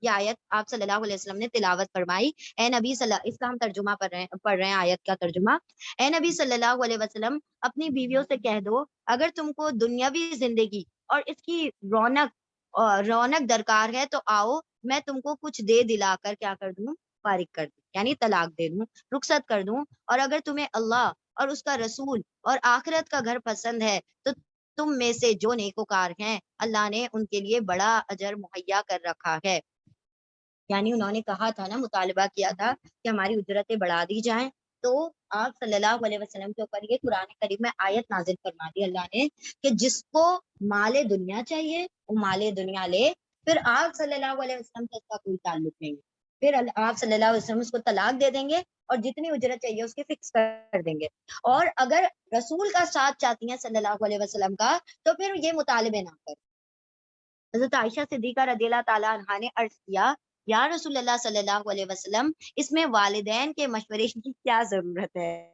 یہ آیت آپ صلی اللہ علیہ وسلم نے تلاوت فرمائی۔ اے نبی اس کا ہم ترجمہ پڑھ رہے ہیں آیت کا ترجمہ۔ اے نبی صلی اللہ علیہ وسلم، اپنی بیویوں سے کہہ دو، اگر تم کو دنیاوی زندگی اور اس کی رونق درکار ہے تو آؤ، میں تم کو کچھ دے دلا کر کیا کر دوں، فارغ کر دوں، یعنی طلاق دے دوں، رخصت کر دوں، اور اگر تمہیں اللہ اور اس کا رسول اور آخرت کا گھر پسند ہے تو تم میں سے جو نیکوکار ہیں اللہ نے ان کے لیے بڑا اجر مہیا کر رکھا ہے. یعنی انہوں نے کہا تھا نا، مطالبہ کیا تھا کہ ہماری اجرتیں بڑھا دی جائیں، تو آپ صلی اللہ علیہ وسلم کے اوپر یہ قرآن کریم میں آیت نازل فرما دی اللہ نے کہ جس کو مال دنیا چاہیے وہ مال دنیا لے، پھر آپ صلی اللہ علیہ وسلم سے اس کا کوئی تعلق نہیں ہے. پھر آپ صلی اللہ علیہ وسلم اس کو طلاق دے دیں گے اور جتنی اجرت چاہیے اس کی فکس کر دیں گے. اور اگر رسول کا ساتھ چاہتی ہیں صلی اللہ علیہ وسلم کا، تو پھر یہ مطالبے نہ کریں. حضرت عائشہ صدیقہ رضی اللہ تعالیٰ عنہا نے عرض کیا، یا رسول اللہ صلی اللہ علیہ وسلم، اس میں والدین کے مشورے کی کیا ضرورت ہے؟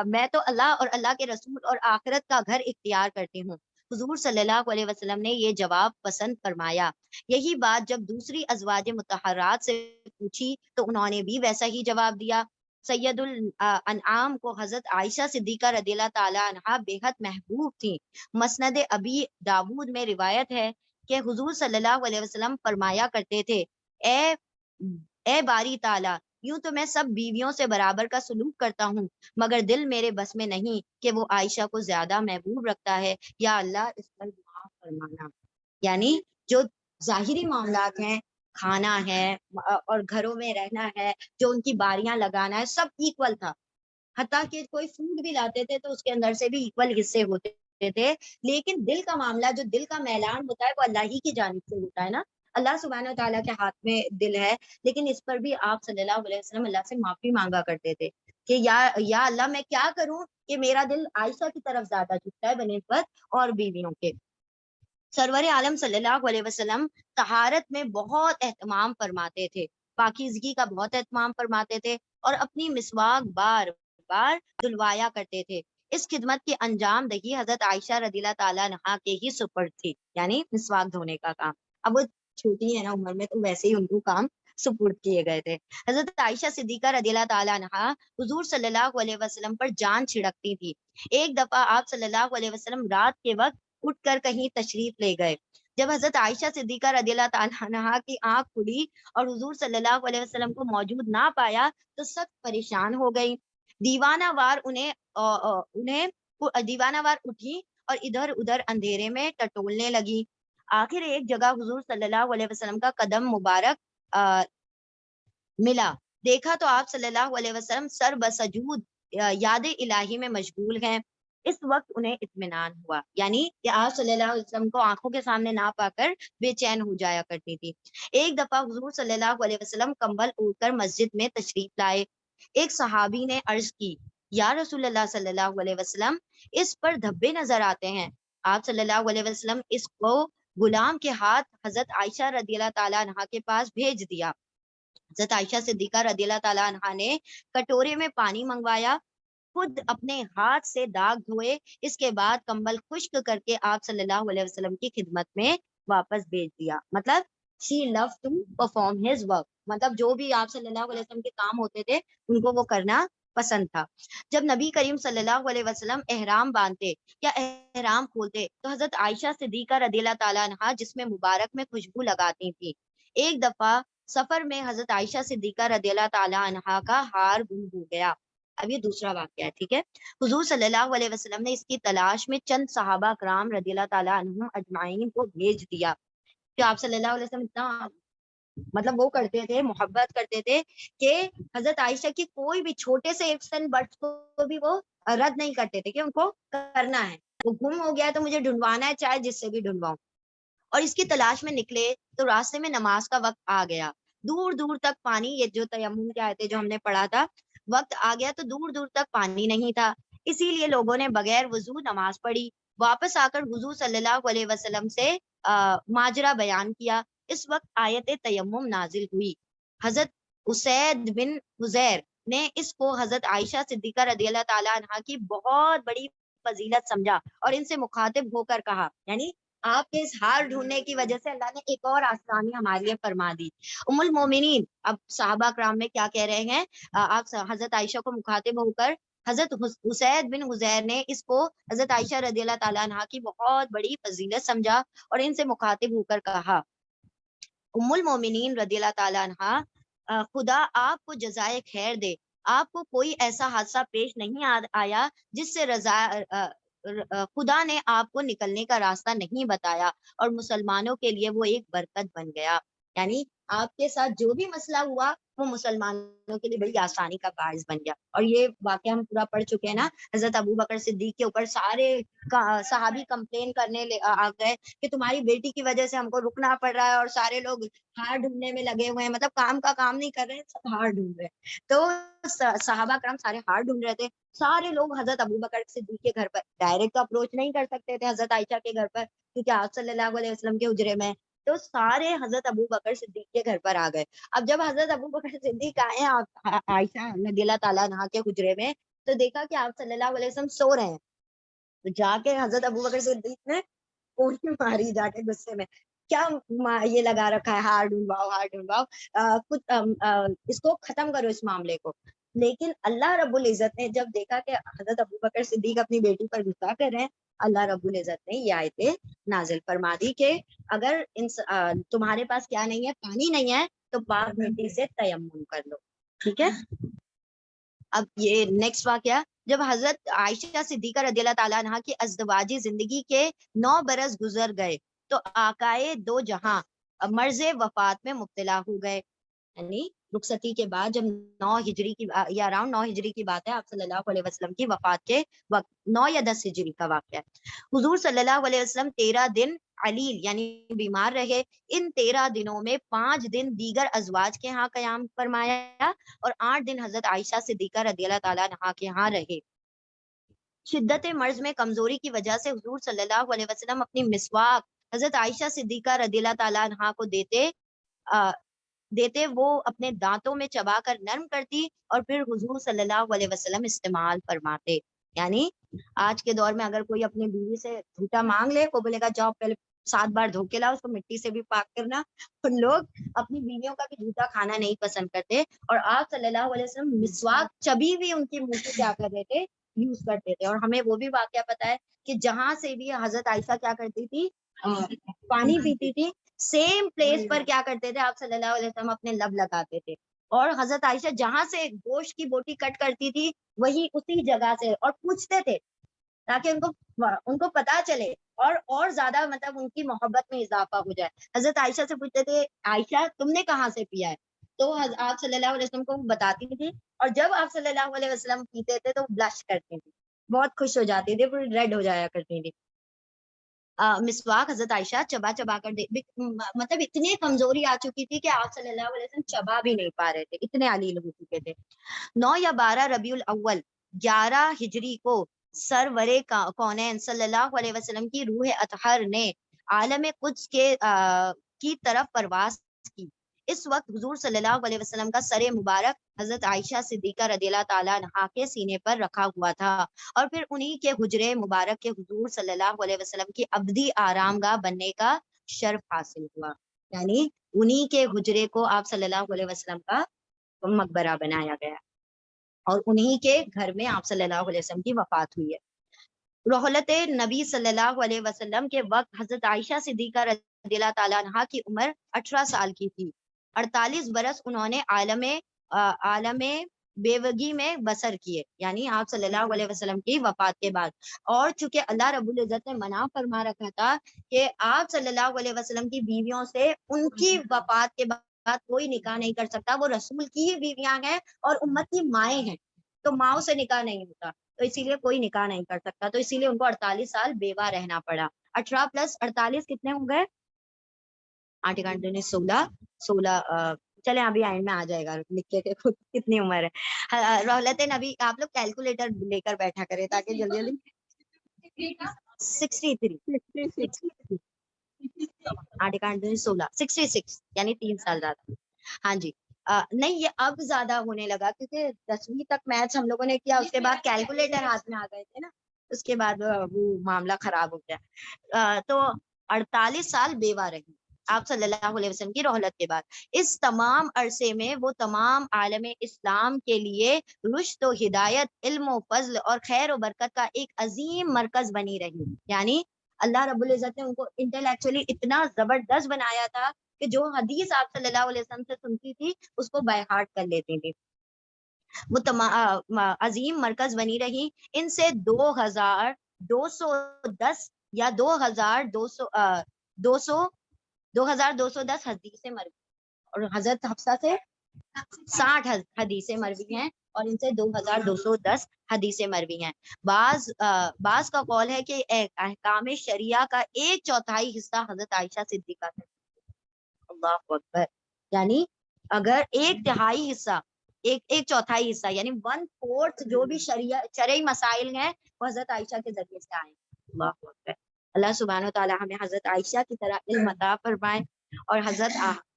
میں تو اللہ اور اللہ کے رسول اور آخرت کا گھر اختیار کرتی ہوں. حضور صلی اللہ علیہ وسلم نے یہ جواب پسند فرمایا. یہی بات جب دوسری ازواج مطہرات سے پوچھی تو انہوں نے بھی ویسا ہی جواب دیا. سید الانعام کو حضرت عائشہ صدیقہ رضی اللہ تعالیٰ عنہا بے حد محبوب تھیں. مسند ابی داود میں روایت ہے کہ حضور صلی اللہ علیہ وسلم فرمایا کرتے تھے، اے باری تعالیٰ، یوں تو میں سب بیویوں سے برابر کا سلوک کرتا ہوں، مگر دل میرے بس میں نہیں کہ وہ عائشہ کو زیادہ محبوب رکھتا ہے، یا اللہ اس پر معاف فرمانا. یعنی جو ظاہری معاملات ہیں، کھانا ہے اور گھروں میں رہنا ہے، جو ان کی باریاں لگانا ہے، سب ایکول تھا. حتیٰ کہ کوئی فوڈ بھی لاتے تھے تو اس کے اندر سے بھی ایکول حصے ہوتے تھے. لیکن دل کا معاملہ، جو دل کا میلان ہوتا ہے، وہ اللہ ہی کی جانب سے ہوتا ہے نا. اللہ سبحانہ و تعالیٰ کے ہاتھ میں دل ہے. لیکن اس پر بھی آپ صلی اللہ علیہ وسلم اللہ سے معافی مانگا کرتے تھے کہ یا اللہ، میں کیا کروں کہ میرا دل عائشہ کی طرف زیادہ جھکتا ہے بنسبت اور بیویوں کے. سرور عالم صلی اللہ علیہ وسلم طہارت میں بہت اہتمام فرماتے تھے، پاکیزگی کا بہت اہتمام فرماتے تھے، اور اپنی مسواک بار بار دھلوایا کرتے تھے. اس خدمت کی انجام دہی حضرت عائشہ رضی اللہ تعالیٰ عنہا کے ہی سپرد تھی، یعنی مسواک دھونے کا کام. اب وہ چھوٹی ہے نا عمر میں، تو ویسے ہی ان کو کام سپرد کیے گئے تھے. حضرت عائشہ صدیقہ رضی اللہ تعالیٰ عنہا حضور صلی اللہ علیہ وسلم پر جان چھڑکتی تھی. ایک دفعہ آپ صلی اللہ علیہ وسلم رات کے وقت اٹھ کر کہیں تشریف لے گئے. جب حضرت عائشہ صدیقہ رضی اللہ تعالیٰ عنہا کی آنکھ کھلی اور حضور صلی اللہ علیہ وسلم کو موجود نہ پایا تو سخت پریشان ہو گئی. دیوانہ وار انہیں دیوانہ وار اٹھی اور ادھر ادھر اندھیرے میں ٹٹولنے لگی. آخر ایک جگہ حضور صلی اللہ علیہ وسلم کا قدم مبارک ملا. دیکھا تو آپ صلی اللہ علیہ وسلم سر بسجود یاد الہی میں مشغول ہیں. اس وقت انہیں اطمینان ہوا، یعنی کہ آپ صلی اللہ علیہ وسلم کو آنکھوں کے سامنے نہ پا کر بے چین ہو جایا کرتی تھی. ایک دفعہ حضور صلی اللہ علیہ وسلم کمبل اوڑھ کر مسجد میں تشریف لائے. ایک صحابی نے عرض کی، یا رسول اللہ صلی اللہ علیہ وسلم، اس پر دھبے نظر آتے ہیں. آپ صلی اللہ علیہ وسلم اس کو غلام کے ہاتھ حضرت عائشہ رضی اللہ تعالیٰ عنہا کے پاس بھیج دیا. حضرت عائشہ صدیقہ رضی اللہ تعالیٰ عنہا نے کٹورے میں پانی منگوایا، خود اپنے ہاتھ سے داغ دھوئے، اس کے بعد کمبل خشک کر کے آپ صلی اللہ علیہ وسلم کی خدمت میں واپس بھیج دیا. مطلب she loved to perform his work، مطلب جو بھی آپ صلی اللہ علیہ وسلم کے کام ہوتے تھے ان کو وہ کرنا پسند تھا. جب نبی کریم صلی اللہ علیہ وسلم احرام باندھتے یا احرام کھولتے تو حضرت عائشہ صدیقہ رضی اللہ تعالیٰ عنہا جس میں مبارک میں خوشبو لگاتی تھی. ایک دفعہ سفر میں حضرت عائشہ صدیقہ رضی اللہ تعالیٰ عنہا کا ہار گم ہو گیا. اب یہ دوسرا واقعہ ہے، ٹھیک ہے. حضور صلی اللہ علیہ وسلم نے اس کی تلاش میں چند صحابہ کرام رضی اللہ تعالیٰ عنہم اجمعین کو بھیج دیا. کہ آپ صلی اللہ علیہ وسلم اتنا مطلب وہ کرتے تھے، محبت کرتے تھے کہ حضرت عائشہ کی کوئی بھی چھوٹے سے ایکسن برڈس کو بھی وہ رد نہیں کرتے تھے کہ ان کو کرنا ہے. وہ گم ہو گیا تو مجھے ڈھونڈوانا ہے، چاہے جس سے بھی ڈھونڈواؤں. اور اس کی تلاش میں نکلے تو راستے میں نماز کا وقت آ گیا. دور دور تک پانی، یہ جو تیمم کے آیتیں جو ہم نے پڑھا تھا، وقت آ گیا تو دور دور تک پانی نہیں تھا. اسی لیے لوگوں نے بغیر وضو نماز پڑھی. واپس آ کر حضور صلی اللہ علیہ وسلم سے ماجرا بیان کیا. اس وقت آیت تیمم نازل ہوئی. حضرت اسید بن حضیر نے اس کو حضرت عائشہ صدیقہ رضی اللہ تعالیٰ عنہا کی بہت بڑی فضیلت سمجھا اور ان سے مخاطب ہو کر کہا، یعنی آپ کے اس ہار ڈھونڈنے کی وجہ سے اللہ نے ایک اور آسانی ہمارے لیے فرما دی. ام المومنین، اب صحابہ کرام میں کیا کہہ رہے ہیں، آپ حضرت عائشہ کو مخاطب ہو کر حضرت اسید بن حضیر نے اس کو حضرت عائشہ رضی اللہ تعالیٰ عنہا کی بہت بڑی فضیلت سمجھا اور ان سے مخاطب ہو کر کہا، ام المومنین رضی اللہ تعالیٰ عنہا، خدا آپ کو جزائے خیر دے. آپ کو کوئی ایسا حادثہ پیش نہیں آیا جس سے خدا نے آپ کو نکلنے کا راستہ نہیں بتایا اور مسلمانوں کے لیے وہ ایک برکت بن گیا. یعنی آپ کے ساتھ جو بھی مسئلہ ہوا وہ مسلمانوں کے لیے بڑی آسانی کا باعث بن گیا. اور یہ واقعہ ہم پورا پڑھ چکے ہیں نا, حضرت ابو بکر صدیق کے اوپر سارے صحابی کمپلین کرنے آ گئے کہ تمہاری بیٹی کی وجہ سے ہم کو رکنا پڑ رہا ہے, اور سارے لوگ ہار ڈھونڈنے میں لگے ہوئے ہیں, مطلب کام کا کام نہیں کر رہے, سب ہار ڈھونڈ رہے ہیں. تو صحابہ کرام سارے ہار ڈھونڈ رہے تھے. سارے لوگ حضرت ابو بکر صدیق کے گھر پر ڈائریکٹ اپروچ نہیں کر سکتے تھے حضرت عائشہ کے گھر پر, کیونکہ آپ صلی اللہ علیہ وسلم کے حجرے میں, تو سارے حضرت ابو بکر صدیق کے گھر پر آ گئے. اب جب حضرت ابو بکر صدیق آئے عائشہ رضی اللہ تعالیٰ عنہا کے حجرے میں, تو دیکھا کہ آپ صلی اللہ علیہ وسلم سو رہے ہیں. تو جا کے حضرت ابو بکر صدیق نے پوری ماری جا کے غصے میں, کیا یہ لگا رکھا ہے, ہار ڈھونڈواؤ ہار ڈھونڈواؤ, اس کو ختم کرو اس معاملے کو. لیکن اللہ رب العزت نے جب دیکھا کہ حضرت ابو بکر صدیق اپنی بیٹی پر غصہ کر رہے ہیں, اللہ رب العزت نے یہ آیتیں نازل فرما دی کہ اگر تمہارے پاس کیا نہیں ہے, پانی نہیں ہے, تو پاک مٹی سے تیمم کر لو. ٹھیک ہے. اب یہ نیکسٹ واقعہ, جب حضرت عائشہ صدیقہ رضی اللہ تعالیٰ عنہ کی ازدواجی زندگی کے 9 برس گزر گئے تو آقائے دو جہاں مرض وفات میں مبتلا ہو گئے. یعنی رخصتی کے بعد جب 9 ہجری کی یا اراؤنڈ 9 ہجری کی بات ہے, آپ صلی اللہ علیہ وسلم کی وفات کے وقت 9 یا 10 ہجری کا واقعہ ہے. حضور صلی اللہ علیہ وسلم 13 دن علیل یعنی بیمار رہے. ان 13 دنوں میں 5 دن دیگر ازواج کے ہاں قیام فرمایا اور 8 دن حضرت عائشہ صدیقہ رضی اللہ تعالیٰ عنہا کے ہاں رہے. شدت مرض میں کمزوری کی وجہ سے حضور صلی اللہ علیہ وسلم اپنی مسواک حضرت عائشہ صدیقہ رضی اللہ تعالیٰ عنہا کو دیتے وہ اپنے دانتوں میں چبا کر نرم کرتی اور پھر حضور صلی اللہ علیہ وسلم استعمال فرماتے. یعنی آج کے دور میں اگر کوئی اپنی بیوی سے جھوٹا مانگ لے, وہ بولے گا جاؤ پہلے 7 بار دھو کے لاؤ, اس کو مٹی سے بھی پاک کرنا. ان لوگ اپنی بیویوں کا بھی جھوٹا کھانا نہیں پسند کرتے, اور آپ صلی اللہ علیہ وسلم مسواک چبی ہوئی ان کی منہ سے کیا کر رہے تھے, یوز کرتے تھے. اور ہمیں وہ بھی واقعہ پتا ہے کہ جہاں سے بھی حضرت عائشہ کیا کرتی تھی, پانی پیتی تھی, سیم پلیس پر کیا کرتے تھے آپ صلی اللہ علیہ وسلم اپنے لب لگاتے تھے. اور حضرت عائشہ جہاں سے گوشت کی بوٹی کٹ کرتی تھی وہی اسی جگہ سے, اور پوچھتے تھے تاکہ ان کو پتا چلے اور زیادہ مطلب ان کی محبت میں اضافہ ہو جائے. حضرت عائشہ سے پوچھتے تھے عائشہ تم نے کہاں سے پیا ہے, تو آپ صلی اللہ علیہ وسلم کو بتاتی تھی, اور جب آپ صلی اللہ علیہ وسلم پیتے تھے تو بلش کرتی تھی, بہت خوش ہو جاتی تھی, پھر ریڈ ہو جایا کرتی تھی. مسواک حضرت عائشہ چبا چبا کر مطلب اتنی کمزوری آ چکی تھی کہ آپ صلی اللہ علیہ وسلم چبا بھی نہیں پا رہے تھے, اتنے علیل ہو چکے تھے. 9 یا 12 ربیع الاول 11 ہجری کو سرور کونین صلی اللہ علیہ وسلم کی روح اطہر نے عالم قدس کی طرف پرواز کی. اس وقت حضور صلی اللہ علیہ وسلم کا سر مبارک حضرت عائشہ صدیقہ رضی اللہ تعالیٰ عنہا کے سینے پر رکھا ہوا تھا, اور پھر انہی کے حجرے مبارک کے حضور صلی اللہ علیہ وسلم کی ابدی آرام گاہ بننے کا شرف حاصل ہوا. یعنی انہی کے حجرے کو آپ صلی اللہ علیہ وسلم کا مقبرہ بنایا گیا, اور انہی کے گھر میں آپ صلی اللہ علیہ وسلم کی وفات ہوئی ہے. رحلت نبی صلی اللہ علیہ وسلم کے وقت حضرت عائشہ صدیقہ رضی اللہ تعالیٰ عنہا کی عمر 18 سال کی تھی. 48 برس انہوں نے عالم بیوگی میں بسر کیے, یعنی آپ صلی اللہ علیہ وسلم کی وفات کے بعد. اور چونکہ اللہ رب العزت نے منع فرما رکھا تھا کہ آپ صلی اللہ علیہ وسلم کی بیویوں سے ان کی وفات کے بعد کوئی نکاح نہیں کر سکتا, وہ رسول کی ہی بیویاں ہیں اور امت کی مائیں ہیں, تو ماؤں سے نکاح نہیں ہوتا, تو اسی لیے کوئی نکاح نہیں کر سکتا, تو اسی لیے ان کو 48 سال بیوہ رہنا پڑا. 18 + 48 کتنے ہو گئے, 8 16 چلے ابھی اینڈ میں آ جائے گا لکھ کے خود کتنی عمر ہے. رحلت نبی, آپ لوگ کیلکولیٹر لے کر بیٹھا کرے تاکہ جلدی جلدی. 63 66 یعنی 3 سال زیادہ. ہاں جی, نہیں یہ اب زیادہ ہونے لگا کیونکہ 10ویں تک میتھس ہم لوگوں نے کیا, اس کے بعد کیلکولیٹر ہاتھ میں آ گئے تھے نا, اس کے بعد وہ معاملہ خراب ہو گیا. تو 48 سال بیوہ رہی آپ صلی اللہ علیہ وسلم کی رحلت کے بعد. اس تمام عرصے میں وہ تمام عالم اسلام کے لیے رشد و ہدایت, علم و فضل اور خیر و برکت کا ایک عظیم مرکز بنی رہی. یعنی اللہ رب العزت نے ان کو انٹلیکچولی اتنا زبردست بنایا تھا کہ جو حدیث آپ صلی اللہ علیہ وسلم سے سنتی تھی اس کو بائی ہارٹ کر لیتی تھی. وہ عظیم مرکز بنی رہی. ان سے 2210 یا 2210 حدیثیں مروی اور حضرت حفصہ سے 60 حدیثیں مروی ہیں اور ان سے 2210 حدیثیں مروی ہیں. بعض کا قول ہے کہ احکام شریعہ کا 1/4 حصہ حضرت عائشہ صدیقہ سے. اللہ اکبر. یعنی اگر 1/3 حصہ ایک چوتھائی حصہ یعنی 1/4 جو بھی شرعی مسائل ہیں وہ حضرت عائشہ کے ذریعے سے آئے. اللہ اکبر. اللہ سبحانہ وتعالی ہمیں حضرت عائشہ کی طرح علم عطا فرمائے اور حضرت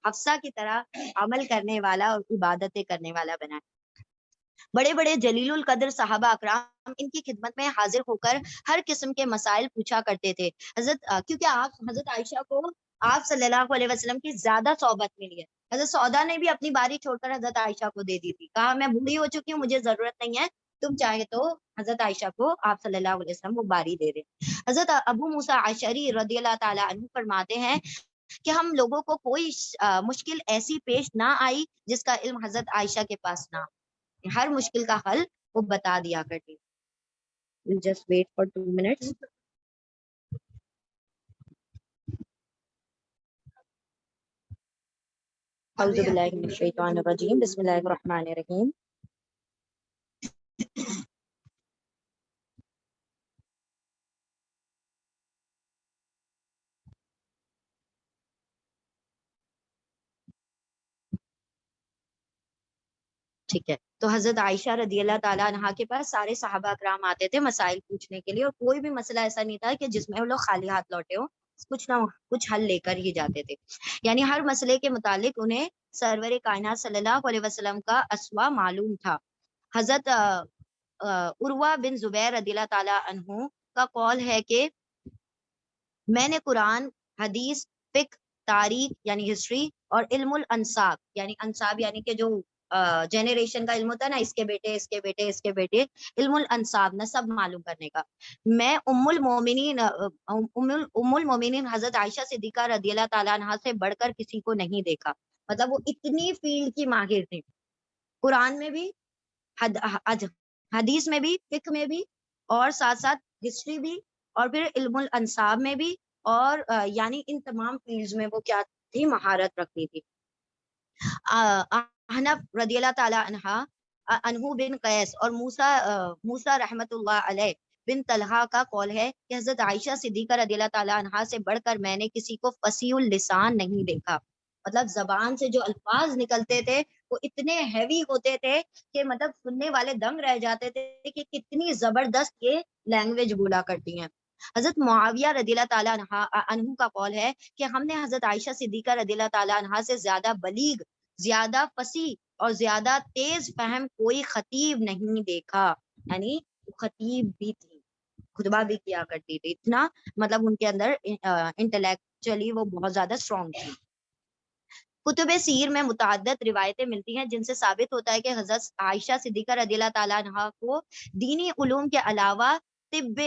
حفصہ کی طرح عمل کرنے والا اور عبادتیں کرنے والا بنائے. بڑے بڑے جلیل القدر صحابہ اکرام ان کی خدمت میں حاضر ہو کر ہر قسم کے مسائل پوچھا کرتے تھے. کیونکہ حضرت عائشہ کو آپ صلی اللہ علیہ وسلم کی زیادہ صحبت ملی ہے. حضرت سودا نے بھی اپنی باری چھوڑ کر حضرت عائشہ کو دے دی تھی, کہا میں بوڑھی ہو چکی ہوں, مجھے ضرورت نہیں ہے, تم چاہے تو حضرت عائشہ کو آپ صلی اللہ علیہ وسلم وہ باری دے دیں. حضرت ابو موسیٰ اشعری رضی اللہ تعالیٰ عنہ فرماتے ہیں کہ ہم لوگوں کو کوئی مشکل ایسی پیش نہ آئی جس کا علم حضرت عائشہ کے پاس نہ, ہر مشکل کا حل وہ بتا دیا کرتی. Just wait for 2 minutes. اعوذ باللہ من الشیطان الرجیم. بسم اللہ الرحمن الرحیم. ٹھیک ہے, تو حضرت عائشہ رضی اللہ تعالیٰ عنہا کے پاس سارے صحابہ اکرام آتے تھے مسائل پوچھنے کے لیے, اور کوئی بھی مسئلہ ایسا نہیں تھا کہ جس میں وہ لوگ خالی ہاتھ لوٹے ہو, کچھ نہ کچھ حل لے کر ہی جاتے تھے. یعنی ہر مسئلے کے متعلق انہیں سرور کائنات صلی اللہ علیہ وسلم کا اسوا معلوم تھا. حضرت عروہ بن زبیر رضی اللہ تعالیٰ عنہ کا قول ہے کہ میں نے قرآن, حدیث, فقہ, تاریخ یعنی ہسٹری اور علم الانساب یعنی کہ جو جنریشن کا علم ہوتا ہے نا, اس کے بیٹے اس کے بیٹے اس کے بیٹے, علم الانساب نسب معلوم کرنے کا, میں ام المومنین حضرت عائشہ صدیقہ رضی اللہ تعالیٰ عنہا سے بڑھ کر کسی کو نہیں دیکھا. مطلب وہ اتنی فیلڈ کی ماہر تھی, قرآن میں بھی, حدیث میں بھی, فقہ میں بھی, اور ساتھ ساتھ ہسٹری بھی, اور پھر علم الانساب میں بھی, اور یعنی ان تمام فیلڈز میں وہ کیا تھی, مہارت رکھتی تھی. احنف رضی اللہ تعالیٰ عنہ بن قیس اور موسیٰ رحمت اللہ علیہ بن طلحہ کا قول ہے کہ حضرت عائشہ صدیقہ رضی اللہ تعالیٰ عنہا سے بڑھ کر میں نے کسی کو فصیح اللسان نہیں دیکھا. مطلب زبان سے جو الفاظ نکلتے تھے وہ اتنے ہیوی ہوتے تھے کہ مطلب سننے والے دنگ رہ جاتے تھے کہ کتنی زبردست یہ لینگویج بولا کرتی ہیں. حضرت معاویہ رضی اللہ تعالیٰ عنہ کا قول ہے کہ ہم نے حضرت عائشہ صدیقہ رضی اللہ تعالیٰ عنہا سے زیادہ بلیغ, زیادہ فصیح اور زیادہ تیز فہم کوئی خطیب نہیں دیکھا. یعنی خطیب بھی تھی, خطبہ بھی کیا کرتی تھی, اتنا مطلب ان کے اندر انٹلیکچولی وہ بہت زیادہ اسٹرانگ تھی. کتب سیر میں متعدد روایتیں ملتی ہیں جن سے ثابت ہوتا ہے کہ حضرت عائشہ صدیقہ رضی اللہ تعالیٰ عنہا کو دینی علوم کے علاوہ طب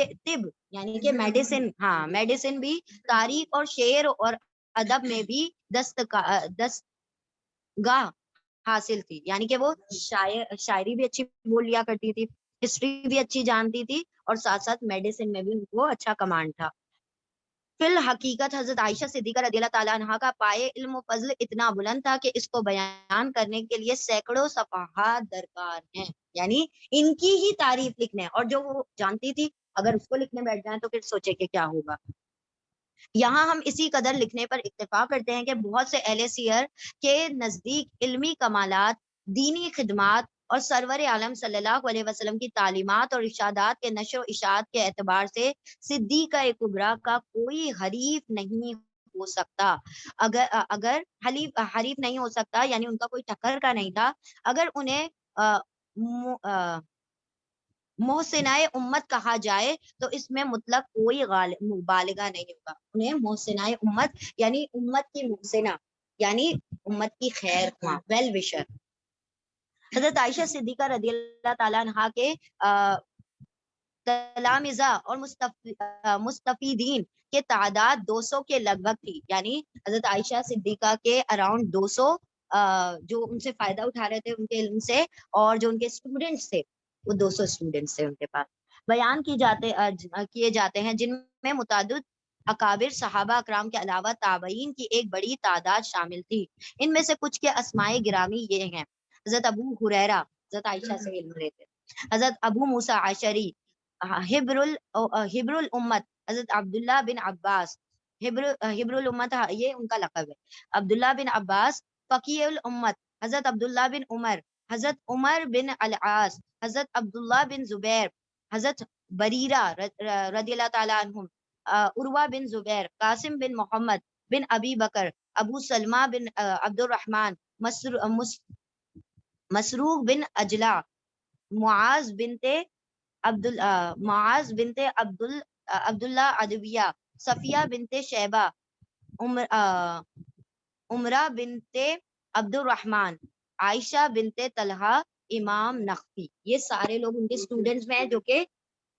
یعنی کہ میڈیسن بھی, تاریخ اور شعر اور ادب میں بھی دستگاہ حاصل تھی. یعنی کہ وہ شاعری بھی اچھی بول لیا کرتی تھی, ہسٹری بھی اچھی جانتی تھی, اور ساتھ ساتھ میڈیسن میں بھی ان کو اچھا کمانڈ تھا. فی الحقیقت حضرت عائشہ صدیقہ رضی اللہ تعالیٰ عنہا کا پائے علم و فضل اتنا بلند تھا کہ اس کو بیان کرنے کے لیے سینکڑوں صفحات درکار ہیں. یعنی ان کی ہی تعریف لکھنے, اور جو وہ جانتی تھی اگر اس کو لکھنے بیٹھ جائیں تو پھر سوچے کہ کیا ہوگا. یہاں ہم اسی قدر لکھنے پر اکتفا کرتے ہیں کہ بہت سے اہل سیر کے نزدیک علمی کمالات, دینی خدمات اور سرور عالم صلی اللہ علیہ وسلم کی تعلیمات اور ارشادات کے نشر و اشاعت کے اعتبار سے صدیقہ کبریٰ کا کوئی حریف نہیں ہو سکتا. اگر حریف نہیں ہو سکتا یعنی ان کا کوئی ٹکر کا نہیں تھا. اگر انہیں محسنہ امت کہا جائے تو اس میں مطلق کوئی مبالغہ نہیں ہوگا. انہیں محسنہ امت یعنی امت کی محسنہ یعنی امت کی خیر خواہ, ویل وشر. حضرت عائشہ صدیقہ رضی اللہ تعالیٰ عنہا کے تلامذہ اور مستفیدین کے تعداد 200 کے لگ بھگ تھی. یعنی حضرت عائشہ صدیقہ کے اراؤنڈ 200 جو ان سے فائدہ اٹھا رہے تھے ان کے علم سے, اور جو ان کے اسٹوڈنٹس تھے وہ 200 اسٹوڈنٹس تھے ان کے پاس. بیان کیے جاتے ہیں، جن میں متعدد اکابر صحابہ اکرام کے علاوہ تابعین کی ایک بڑی تعداد شامل تھی۔ ان میں سے کچھ کے اسمائے گرامی یہ ہیں: حضرت ابو ہریرہ، حضرت عائشہ سے علم لیتے، حضرت ابو موسیٰ عشری، حبر الامت حضرت عبداللہ بن عباس، حبر الامت یہ ان کا لقب ہے، عبداللہ بن عباس، فقیہ الامت حضرت عبداللہ بن عمر، حضرت عمر بن العاص، حضرت عبداللہ بن زبیر، حضرت بریرہ رضی اللہ تعالیٰ عنہم، عروہ بن زبیر، قاسم بن محمد بن ابی بکر، ابو سلمہ بن عبد الرحمن، مسروق بن اجلا، معاذ بنت عبداللہ عدویہ، صفیہ بنت شیبہ، عمرہ بنت عبد الرحمن، عائشہ بنت طلحہ، امام نخعی، یہ سارے لوگ ان کے اسٹوڈنٹس میں ہیں جو کہ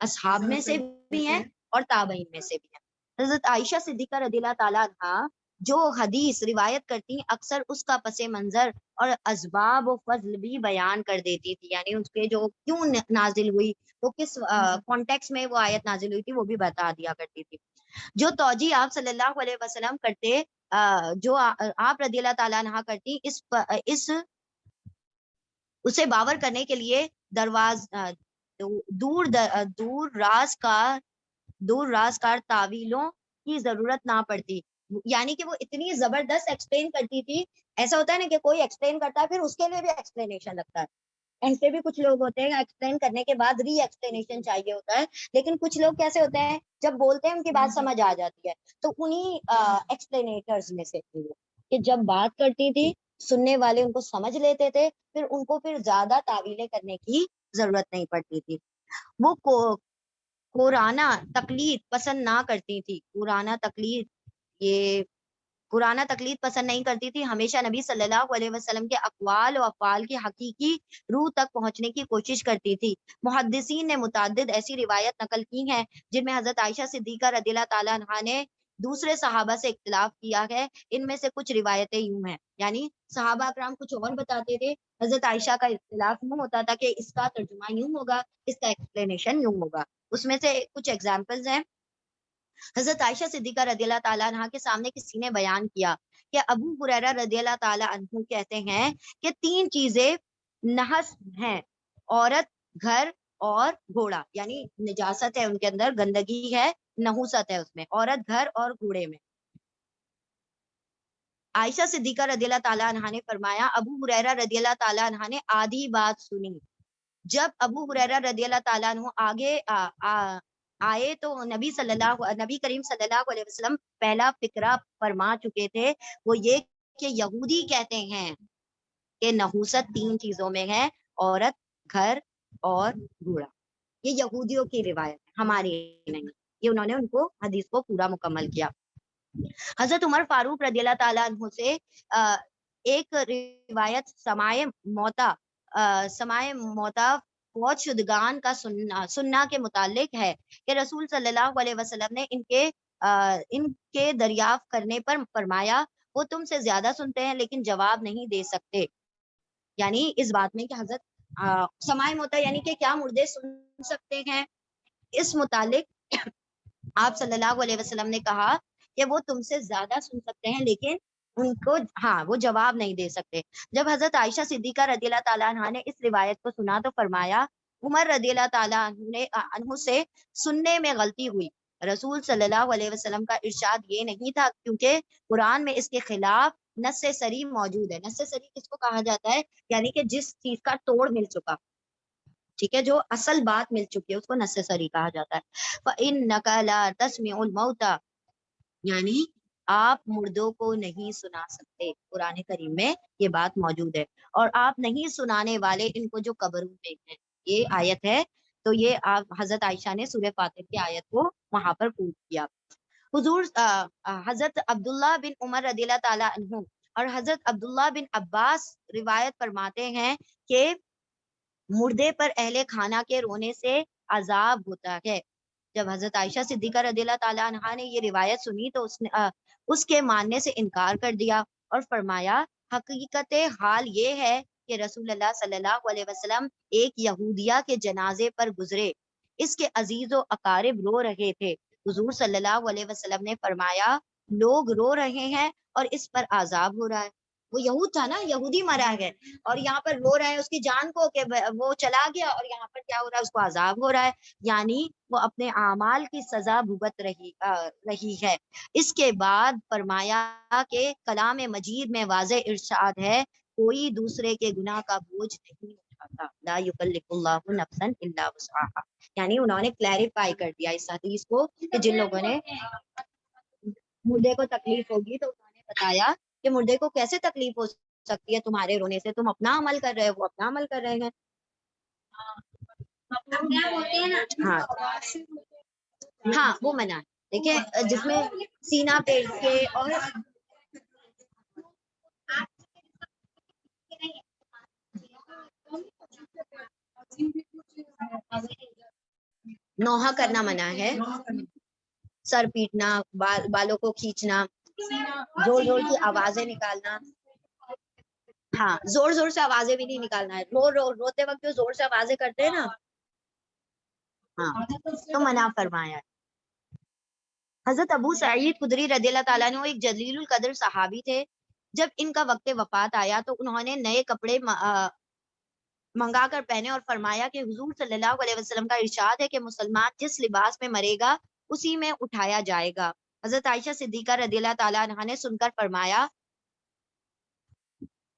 اصحاب میں سے بھی ہیں اور تابعین میں سے بھی ہیں۔ حضرت عائشہ صدیقہ رضی اللہ تعالیٰ عنہا جو حدیث روایت کرتی اکثر اس کا پس منظر اور اسباب و فضل بھی بیان کر دیتی تھی، یعنی اس کے جو کیوں نازل ہوئی، وہ کس کانٹیکس میں وہ آیت نازل ہوئی تھی، وہ بھی بتا دیا کرتی تھی۔ جو توجیہ آپ صلی اللہ علیہ وسلم کرتے، جو آپ رضی اللہ تعالیٰ عنہ کرتی، اس اسے باور کرنے کے لیے دور راز کار تعویلوں کی ضرورت نہ پڑتی، یعنی کہ وہ اتنی زبردست ایکسپلین کرتی تھی۔ ایسا ہوتا ہے نا کہ کوئی ایکسپلین کرتا ہے پھر اس کے لیے بھی ایکسپلینیشن لگتا ہے، ایسے بھی کچھ لوگ ہوتے ہیں ایکسپلین کرنے کے بعد ری ایکسپلینیشن چاہیے ہوتا ہے، لیکن کچھ لوگ کیسے ہوتے ہیں جب بولتے ہیں ان کی بات سمجھ آ جاتی ہے، تو انہی ایکسپلینیٹرز میں سے تھی وہ، کہ جب بات کرتی تھی سننے والے ان کو سمجھ لیتے تھے، پھر ان کو پھر زیادہ تعویلیں کرنے کی ضرورت نہیں پڑتی تھی۔ وہ قرآن تقلید پسند نہ کرتی تھی، قرآن تقلید پسند نہیں کرتی تھی، ہمیشہ نبی صلی اللہ علیہ وسلم کے اقوال و افعال کی حقیقی روح تک پہنچنے کی کوشش کرتی تھی۔ محدثین نے متعدد ایسی روایت نقل کی ہیں جن میں حضرت عائشہ صدیقہ رضی اللہ تعالیٰ عنہا نے دوسرے صحابہ سے اختلاف کیا ہے۔ ان میں سے کچھ روایتیں یوں ہیں، یعنی صحابہ اکرام کچھ اور بتاتے تھے، حضرت عائشہ کا اختلاف یوں ہوتا تھا کہ اس کا ترجمہ یوں ہوگا، اس کا ایکسپلینیشن یوں ہوگا۔ اس میں سے کچھ ایگزامپلز ہیں۔ حضرت عائشہ صدیقہ رضی اللہ تعالیٰ عنہ کے سامنے کسی نے بیان کیا کہ ابو ہریرہ رضی اللہ تعالیٰ عنہ کہتے ہیں کہ 3 چیزیں نحس ہیں: عورت، گھر اور گھوڑا، یعنی نجاست ہے ان کے اندر، گندگی ہے، نحوست ہے اس میں، عورت، گھر اور گھوڑے میں۔ عائشہ صدیقہ رضی اللہ تعالیٰ عنہ نے فرمایا، ابو ہریرہ رضی اللہ تعالیٰ عنہ نے آدھی بات سنی۔ جب ابو ہریرہ رضی اللہ تعالیٰ عنہ آگے آئے تو نبی کریم صلی اللہ علیہ وسلم پہلا فکرہ فرما چکے تھے، وہ یہ کہ یہودی کہتے ہیں کہ نحوست 3 چیزوں میں ہے: عورت، گھر اور گھوڑا۔ یہ یہودیوں کی روایت ہے، ہماری نہیں، یہ انہوں نے ان کو حدیث کو پورا مکمل کیا۔ حضرت عمر فاروق رضی اللہ تعالیٰ عنہ سے ایک روایت سماع موتا فوت شدگان کا سننا کے متعلق ہے کہ رسول صلی اللہ علیہ وسلم نے ان کے دریافت کرنے پر فرمایا، وہ تم سے زیادہ سنتے ہیں لیکن جواب نہیں دے سکتے، یعنی اس بات میں کہ حضرت سماع موتا یعنی کہ کیا مردے سن سکتے ہیں، اس متعلق آپ صلی اللہ علیہ وسلم نے کہا کہ وہ تم سے زیادہ سن سکتے ہیں لیکن ان کو وہ جواب نہیں دے سکتے۔ جب حضرت عائشہ صدیقہ رضی اللہ تعالیٰ عنہ نے اس روایت کو سنا تو فرمایا، عمر رضی اللہ تعالیٰ عنہ سے سننے میں غلطی ہوئی۔ رسول صلی اللہ علیہ وسلم کا ارشاد یہ نہیں تھا، کیونکہ قرآن میں اس کے خلاف نص صریح موجود ہے۔ نص صریح کس کو کہا جاتا ہے؟ یعنی کہ جس چیز کا توڑ مل چکا، ٹھیک ہے، جو اصل بات مل چکی ہے اس کو نص صریح کہا جاتا ہے۔ فَإِنَّكَ لَا تَسْمِعُ الْمَوْتَى، یعنی آپ مردوں کو نہیں سنا سکتے، قرآن کریم میں یہ بات موجود ہے، اور آپ نہیں سنانے والے ان کو جو قبروں میں ہیں، یہ آیت ہے۔ تو یہ آپ حضرت عائشہ نے سورہ فاتر کی آیت کو وہاں پر پوچھ کیا۔ حضرت عبداللہ بن عمر رضی اللہ تعالیٰ عنہ اور حضرت عبداللہ بن عباس روایت فرماتے ہیں کہ مردے پر اہل خانہ کے رونے سے عذاب ہوتا ہے۔ جب حضرت عائشہ صدیقہ رضی اللہ تعالیٰ عنہا نے یہ روایت سنی تو اس کے ماننے سے انکار کر دیا اور فرمایا، حقیقت حال یہ ہے کہ رسول اللہ صلی اللہ علیہ وسلم ایک یہودیہ کے جنازے پر گزرے، اس کے عزیز و اقارب رو رہے تھے. حضور صلی اللہ علیہ وسلم نے فرمایا لوگ رو رہے ہیں اور اس پر عذاب ہو رہا ہے. وہ یہود تھا نا, یہودی مرا ہے اور یہاں پر رو رہا ہے اس کی جان کو کہ وہ چلا گیا, اور یہاں پر کیا ہو رہا ہے, اس کو عذاب ہو رہا ہے, یعنی وہ اپنے اعمال کی سزا بھگت رہی ہے. اس کے بعد فرمایا کہ کلام مجید میں واضح ارشاد ہے کوئی دوسرے کے گناہ کا بوجھ نہیں اٹھاتا. لا یکلف اللہ نفسا الا وسعها, یعنی انہوں نے کلیریفائی کر دیا اس حدیث کو کہ جن لوگوں نے مردے کو تکلیف ہوگی تو انہوں نے بتایا کہ مردے کو کیسے تکلیف ہو سکتی ہے تمہارے رونے سے, تم اپنا عمل کر رہے ہو, وہ اپنا عمل کر رہے ہیں. ہاں ہاں وہ منع ہے. دیکھیں جس میں سینہ پیٹ کے اور نوحہ کرنا منع ہے, سر پیٹنا, بالوں کو کھینچنا, زور زور کی آوازیں نکالنا. ہاں زور زور سے آوازیں بھی نہیں نکالنا ہے, روتے وقت جو زور سے آوازیں کرتے ہیں نا, ہاں تو منع فرمایا ہے. حضرت ابو سعید خدری رضی اللہ تعالیٰ عنہ ایک جلیل القدر صحابی تھے. جب ان کا وقت وفات آیا تو انہوں نے نئے کپڑے منگا کر پہنے اور فرمایا کہ حضور صلی اللہ علیہ وسلم کا ارشاد ہے کہ مسلمان جس لباس میں مرے گا اسی میں اٹھایا جائے گا. حضرت عائشہ صدیقہ رضی اللہ تعالیٰ عنہ نے سن کر فرمایا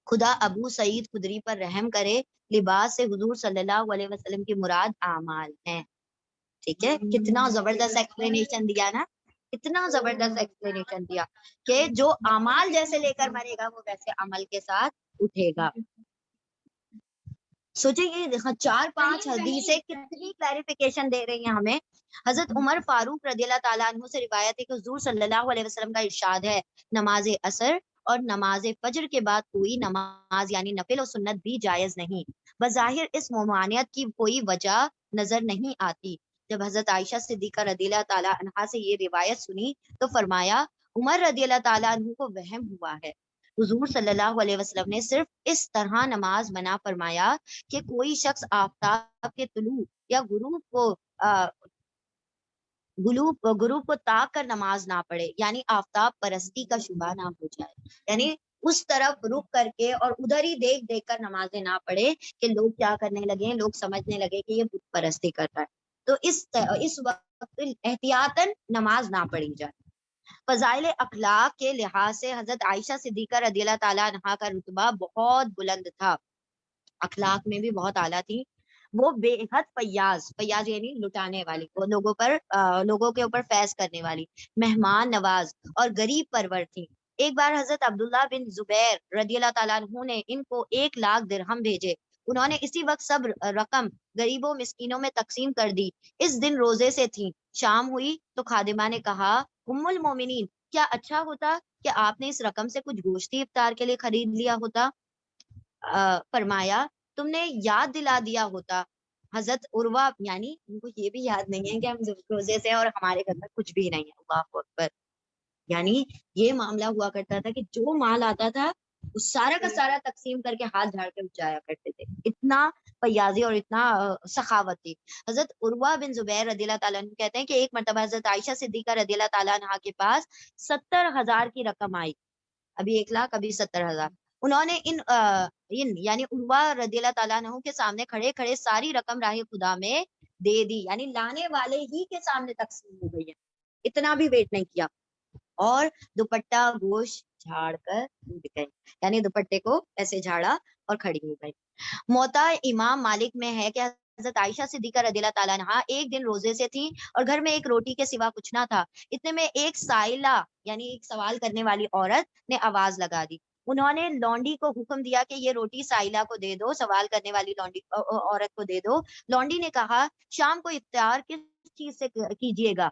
خدا ابو سعید خدری پر رحم کرے, لباس سے حضور صلی اللہ علیہ وسلم کی مراد اعمال ہیں. ٹھیک ہے, کتنا زبردست ایکسپلینیشن دیا نا, اتنا زبردست ایکسپلینیشن دیا کہ جو اعمال جیسے لے کر مرے گا وہ ویسے عمل کے ساتھ اٹھے گا. سوچیں یہ 4-5 حدیثیں کتنی کلیریفیکیشن دے رہی ہیں ہمیں. حضرت عمر فاروق رضی اللہ تعالیٰ عنہ سے روایت ہے کہ حضور صلی اللہ علیہ وسلم کا ارشاد ہے نماز عصر اور نماز فجر کے بعد کوئی نماز یعنی نفل و سنت بھی جائز نہیں. بظاہر اس ممانعت کی کوئی وجہ نظر نہیں آتی. جب حضرت عائشہ صدیقہ رضی اللہ تعالیٰ عنہا سے یہ روایت سنی تو فرمایا عمر رضی اللہ تعالیٰ عنہ کو وہم ہوا ہے. حضور صلی اللہ علیہ وسلم نے صرف اس طرح نماز منع فرمایا کہ کوئی شخص آفتاب کے طلوع یا غروب کو تاک کر نماز نہ پڑھے, یعنی آفتاب پرستی کا شبہ نہ ہو جائے, یعنی اس طرف رخ کر کے اور ادھر ہی دیکھ دیکھ کر نمازیں نہ پڑھے کہ لوگ کیا کرنے لگے, لوگ سمجھنے لگے کہ یہ بت پرستی کر رہا ہے, تو اس وقت احتیاطاً نماز نہ پڑھی جائے. فضائل اخلاق کے لحاظ سے حضرت عائشہ صدیقہ رضی اللہ تعالیٰ عنہا کا رتبہ بہت بلند تھا, اخلاق میں بھی بہت اعلیٰ تھی. وہ بے حد فیاض یعنی لٹانے والی, وہ لوگوں کے اوپر فیض کرنے والی, مہمان نواز اور غریب پرور تھی. ایک بار حضرت عبداللہ بن زبیر رضی اللہ تعالیٰ عنہ نے ان کو 1,00,000 درہم بھیجے. انہوں نے اسی وقت سب رقم غریبوں مسکینوں میں تقسیم کر دی. اس دن روزے سے تھیں. شام ہوئی تو خادمہ نے کہا ام المومنین کیا اچھا ہوتا کہ آپ نے اس رقم سے کچھ گوشتی افطار کے لیے خرید لیا ہوتا. فرمایا تم نے یاد دلا دیا ہوتا. حضرت عروہ یعنی ان کو یہ بھی یاد نہیں ہے کہ ہم روزے سے اور ہمارے گھر میں کچھ بھی نہیں ہے. اللہ اکبر, یعنی یہ معاملہ ہوا کرتا تھا کہ جو مال آتا تھا وہ سارا کا سارا تقسیم کر کے ہاتھ جھاڑ کے اٹھایا کرتے تھے. اتنا فیاضی اور اتنا سخاوت تھی. حضرت عروہ بن زبیر رضی اللہ تعالیٰ عنہ کہتے ہیں کہ ایک مرتبہ حضرت عائشہ صدیقہ رضی اللہ تعالیٰ عنہ کے پاس 70,000 کی رقم آئی, ابھی 1,00,000 ابھی 70,000. انہوں نے ان یعنی عروہ رضی اللہ تعالیٰ عنہ کے سامنے کھڑے کھڑے ساری رقم راہ خدا میں دے دی, یعنی لانے والے ہی کے سامنے تقسیم ہو گئی ہے, اتنا بھی ویٹ نہیں کیا. اور دوپٹہ گوشت جھاڑ کر اٹھ گئے, یعنی دوپٹے کو ایسے جھاڑا اور کھڑی ہو گئی. موطا امام مالک میں ہے کہ حضرت عائشہ صدیقہ رضی اللہ تعالیٰ عنہا ایک دن روزے سے تھی اور گھر میں ایک روٹی کے سوا کچھ نہ تھا. اتنے میں ایک سائلہ یعنی ایک سوال کرنے والی عورت نے آواز لگا دی. انہوں نے لونڈی کو حکم دیا کہ یہ روٹی سائلہ کو دے دو, سوال کرنے والی عورت کو دے دو. لونڈی نے کہا شام کو افطار کس چیز سے کیجیے گا؟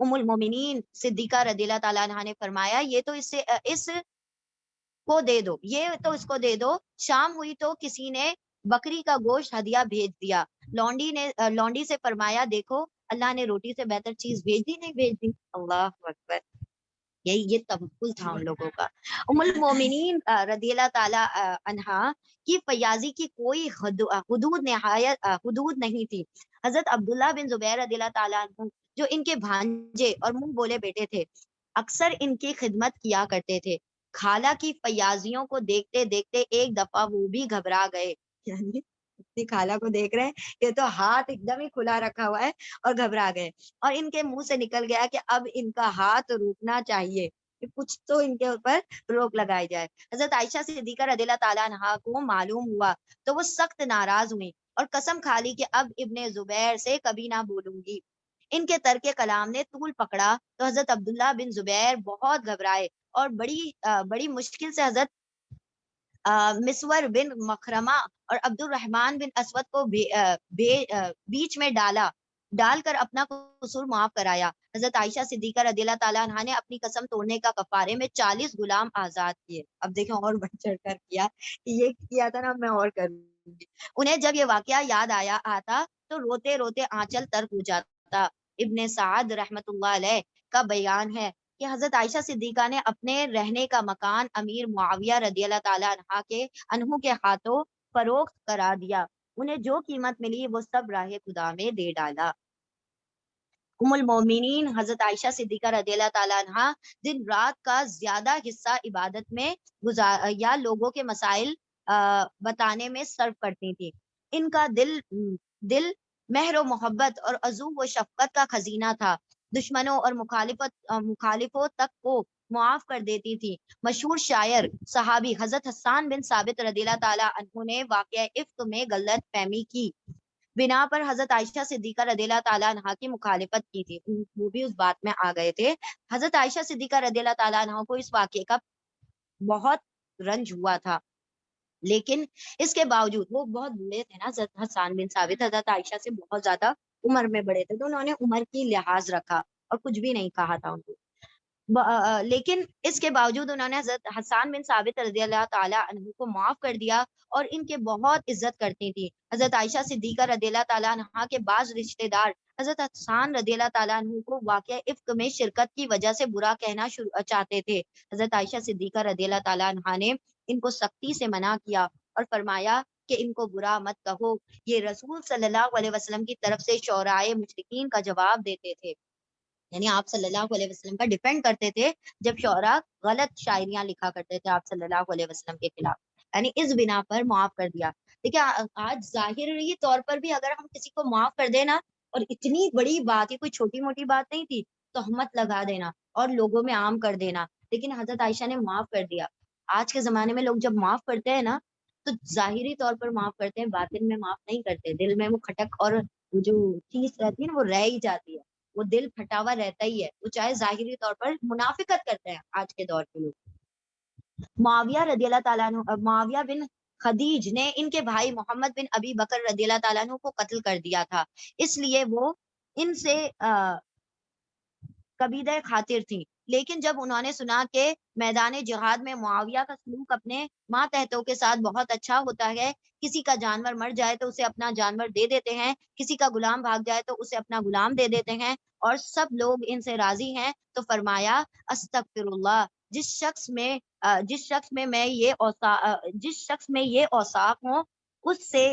ام المومنین صدیقہ رضی اللہ تعالیٰ عنہا نے فرمایا یہ تو اس کو دے دو, یہ تو اس کو دے دو. شام ہوئی تو کسی نے بکری کا گوشت ہدیہ بھیج دیا. لونڈی سے فرمایا دیکھو اللہ نے روٹی سے بہتر چیز بھیج دی نہیں بھیج دی. اللہ اکبر, یہ توکل تھا ان لوگوں کا. ام المومنین رضی اللہ تعالی عنہا کی فیاضی کی کوئی حدود نہیں تھی. حضرت عبداللہ بن زبیر رضی اللہ تعالیٰ عنہ جو ان کے بھانجے اور منہ بولے بیٹے تھے، اکثر ان کی خدمت کیا کرتے تھے۔ خالہ کی فیاضیوں کو دیکھتے دیکھتے ایک دفعہ وہ بھی گھبرا گئے، یعنی اپنی خالہ کو دیکھ رہے ہیں، یہ تو ہاتھ ایک دم ہی کھلا رکھا ہوا ہے، اور گھبرا گئے، اور ان کے منہ سے نکل گیا کہ اب ان کا ہاتھ روکنا چاہیے، کہ کچھ تو ان کے اوپر روک لگائی جائے۔ حضرت عائشہ صدیقہ رضی اللہ تعالیٰ عنہا کو معلوم ہوا تو وہ سخت ناراض ہوئی اور قسم کھا لی کہ اب ابن زبیر سے کبھی نہ بولوں گی۔ ان کے ترک کلام نے طول پکڑا تو حضرت عبداللہ بن زبیر بہت گھبرائے اور بڑی مشکل سے حضرت مسور بن مکرمہ اور عبد الرحمن بن اسود کو بیچ میں ڈال کر اپنا قصور معاف کرایا۔ حضرت عائشہ صدیقہ رضی اللہ تعالیٰ عنہا نے اپنی قسم توڑنے کا کفارے میں 40 غلام آزاد کیے۔ اب دیکھیں اور بڑھ چڑھ کر کیا، یہ کیا تھا نا، میں اور کروں گی۔ انہیں جب یہ واقعہ یاد آتا تو روتے روتے آنچل ترک ہو جاتا۔ ابن سعد رحمت اللہ علیہ کا بیان ہے کہ حضرت عائشہ صدیقہ نے اپنے رہنے کا مکان امیر معاویہ رضی اللہ تعالیٰ عنہ کے ہاتھوں فروخت کرا دیا۔ انہیں جو قیمت ملی وہ سب راہ خدا میں دے ڈالا۔ ام المومنین حضرت عائشہ صدیقہ رضی اللہ تعالیٰ عنہ دن رات کا زیادہ حصہ عبادت میں یا لوگوں کے مسائل بتانے میں صرف کرتی تھی۔ ان کا دل مہر و محبت اور عزو و شفقت کا خزینہ تھا۔ دشمنوں اور مخالفوں تک کو معاف کر دیتی تھی۔ مشہور شاعر صحابی حضرت حسان بن ثابت رضی اللہ تعالیٰ عنہ نے واقعہ افک میں غلط فہمی کی بنا پر حضرت عائشہ صدیقہ رضی اللہ تعالیٰ عنہ کی مخالفت کی تھی، وہ بھی اس بات میں آ گئے تھے۔ حضرت عائشہ صدیقہ رضی اللہ تعالیٰ عنہ کو اس واقعے کا بہت رنج ہوا تھا، لیکن اس کے باوجود وہ بہت بوڑھے تھے نا، حضرت حسان بن ثابت حضرت عائشہ سے بہت زیادہ عمر میں بڑے تھے، تو انہوں نے عمر کی لحاظ رکھا اور کچھ بھی نہیں کہا تھا ان کو، لیکن اس کے باوجود انہوں نے حضرت حسان بن ثابت رضی اللہ تعالیٰ عنہ کو معاف کر دیا اور ان کے بہت عزت کرتی تھی۔ حضرت عائشہ صدیقہ رضی اللہ تعالیٰ عنہ کے بعض رشتہ دار حضرت حسان رضی اللہ تعالیٰ عنہ کو واقعہ افک میں شرکت کی وجہ سے برا کہنا چاہتے تھے۔ حضرت عائشہ صدیقہ رضی اللہ تعالیٰ عنہ نے ان کو سختی سے منع کیا اور فرمایا کہ ان کو برا مت کہو، یہ رسول صلی اللہ علیہ وسلم کی طرف سے شعراء مشرکین کا جواب دیتے تھے، یعنی آپ صلی اللہ علیہ وسلم کا ڈیفینڈ کرتے تھے جب شعراء غلط شاعریاں لکھا کرتے تھے آپ صلی اللہ علیہ وسلم کے خلاف، یعنی اس بنا پر معاف کر دیا۔ دیکھیں آج ظاہری طور پر بھی اگر ہم کسی کو معاف کر دینا، اور اتنی بڑی بات، یہ کوئی چھوٹی موٹی بات نہیں تھی، تہمت لگا دینا اور لوگوں میں عام کر دینا، لیکن حضرت عائشہ نے معاف کر دیا۔ آج کے زمانے میں لوگ جب معاف کرتے ہیں نا تو ظاہری طور پر معاف کرتے ہیں، باطن میں معاف نہیں کرتے، دل میں وہ کھٹک اور جو چیز رہتی ہے نا وہ رہ ہی جاتی ہے، وہ دل پھٹا ہوا رہتا ہی ہے، وہ چاہے ظاہری طور پر منافقت کرتے ہیں آج کے دور کے لوگ۔ معاویہ رضی اللہ تعالیٰ عنہ، معاویہ بن خدیج نے ان کے بھائی محمد بن ابی بکر رضی اللہ تعالیٰ عنہ کو قتل کر دیا تھا، اس لیے وہ ان سے قبیدہ خاطر تھی، لیکن جب انہوں نے سنا کہ میدان جہاد میں معاویہ کا سلوک اپنے ماتحتوں کے ساتھ بہت اچھا ہوتا ہے، کسی کا جانور مر جائے تو اسے اپنا جانور دے دیتے ہیں، کسی کا غلام بھاگ جائے تو اسے اپنا غلام دے دیتے ہیں، اور سب لوگ ان سے راضی ہیں، تو فرمایا استغفر اللہ، جس شخص میں یہ اوصاف ہوں اس سے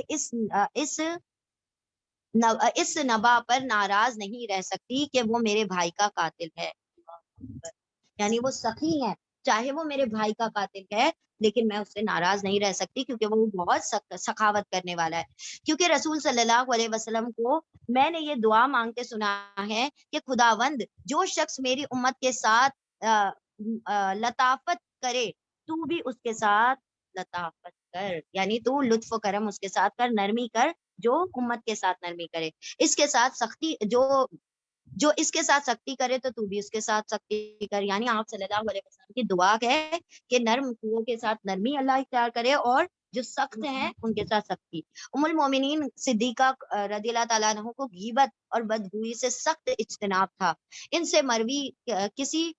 اس نبا پر ناراض نہیں رہ سکتی کہ وہ میرے بھائی کا قاتل ہے، یعنی وہ سخی ہے، چاہے وہ میرے بھائی کا قاتل ہے لیکن میں اس سے ناراض نہیں رہ سکتی کیونکہ وہ بہت سخاوت کرنے والا ہے۔ کیونکہ رسول صلی اللہ علیہ وسلم کو میں نے یہ دعا مانگتے سنا ہے کہ خداوند جو شخص میری امت کے ساتھ لطافت کرے تو بھی اس کے ساتھ لطافت کر، یعنی تو لطف و کرم اس کے ساتھ کر، نرمی کر جو امت کے ساتھ نرمی کرے، اس کے ساتھ سختی جو اس کے ساتھ سختی کرے تو بھی اس کے ساتھ سختی کر، یعنی آپ صلی اللہ علیہ وسلم کی دعا ہے کہ نرم قووں کے ساتھ نرمی اللہ اختیار کرے اور جو سخت ہیں ان کے ساتھ سختی۔ ام المومنین صدیقہ رضی اللہ تعالیٰ عنہ کو غیبت اور بدگوئی سے سخت اجتناب تھا۔ ان سے مروی کسی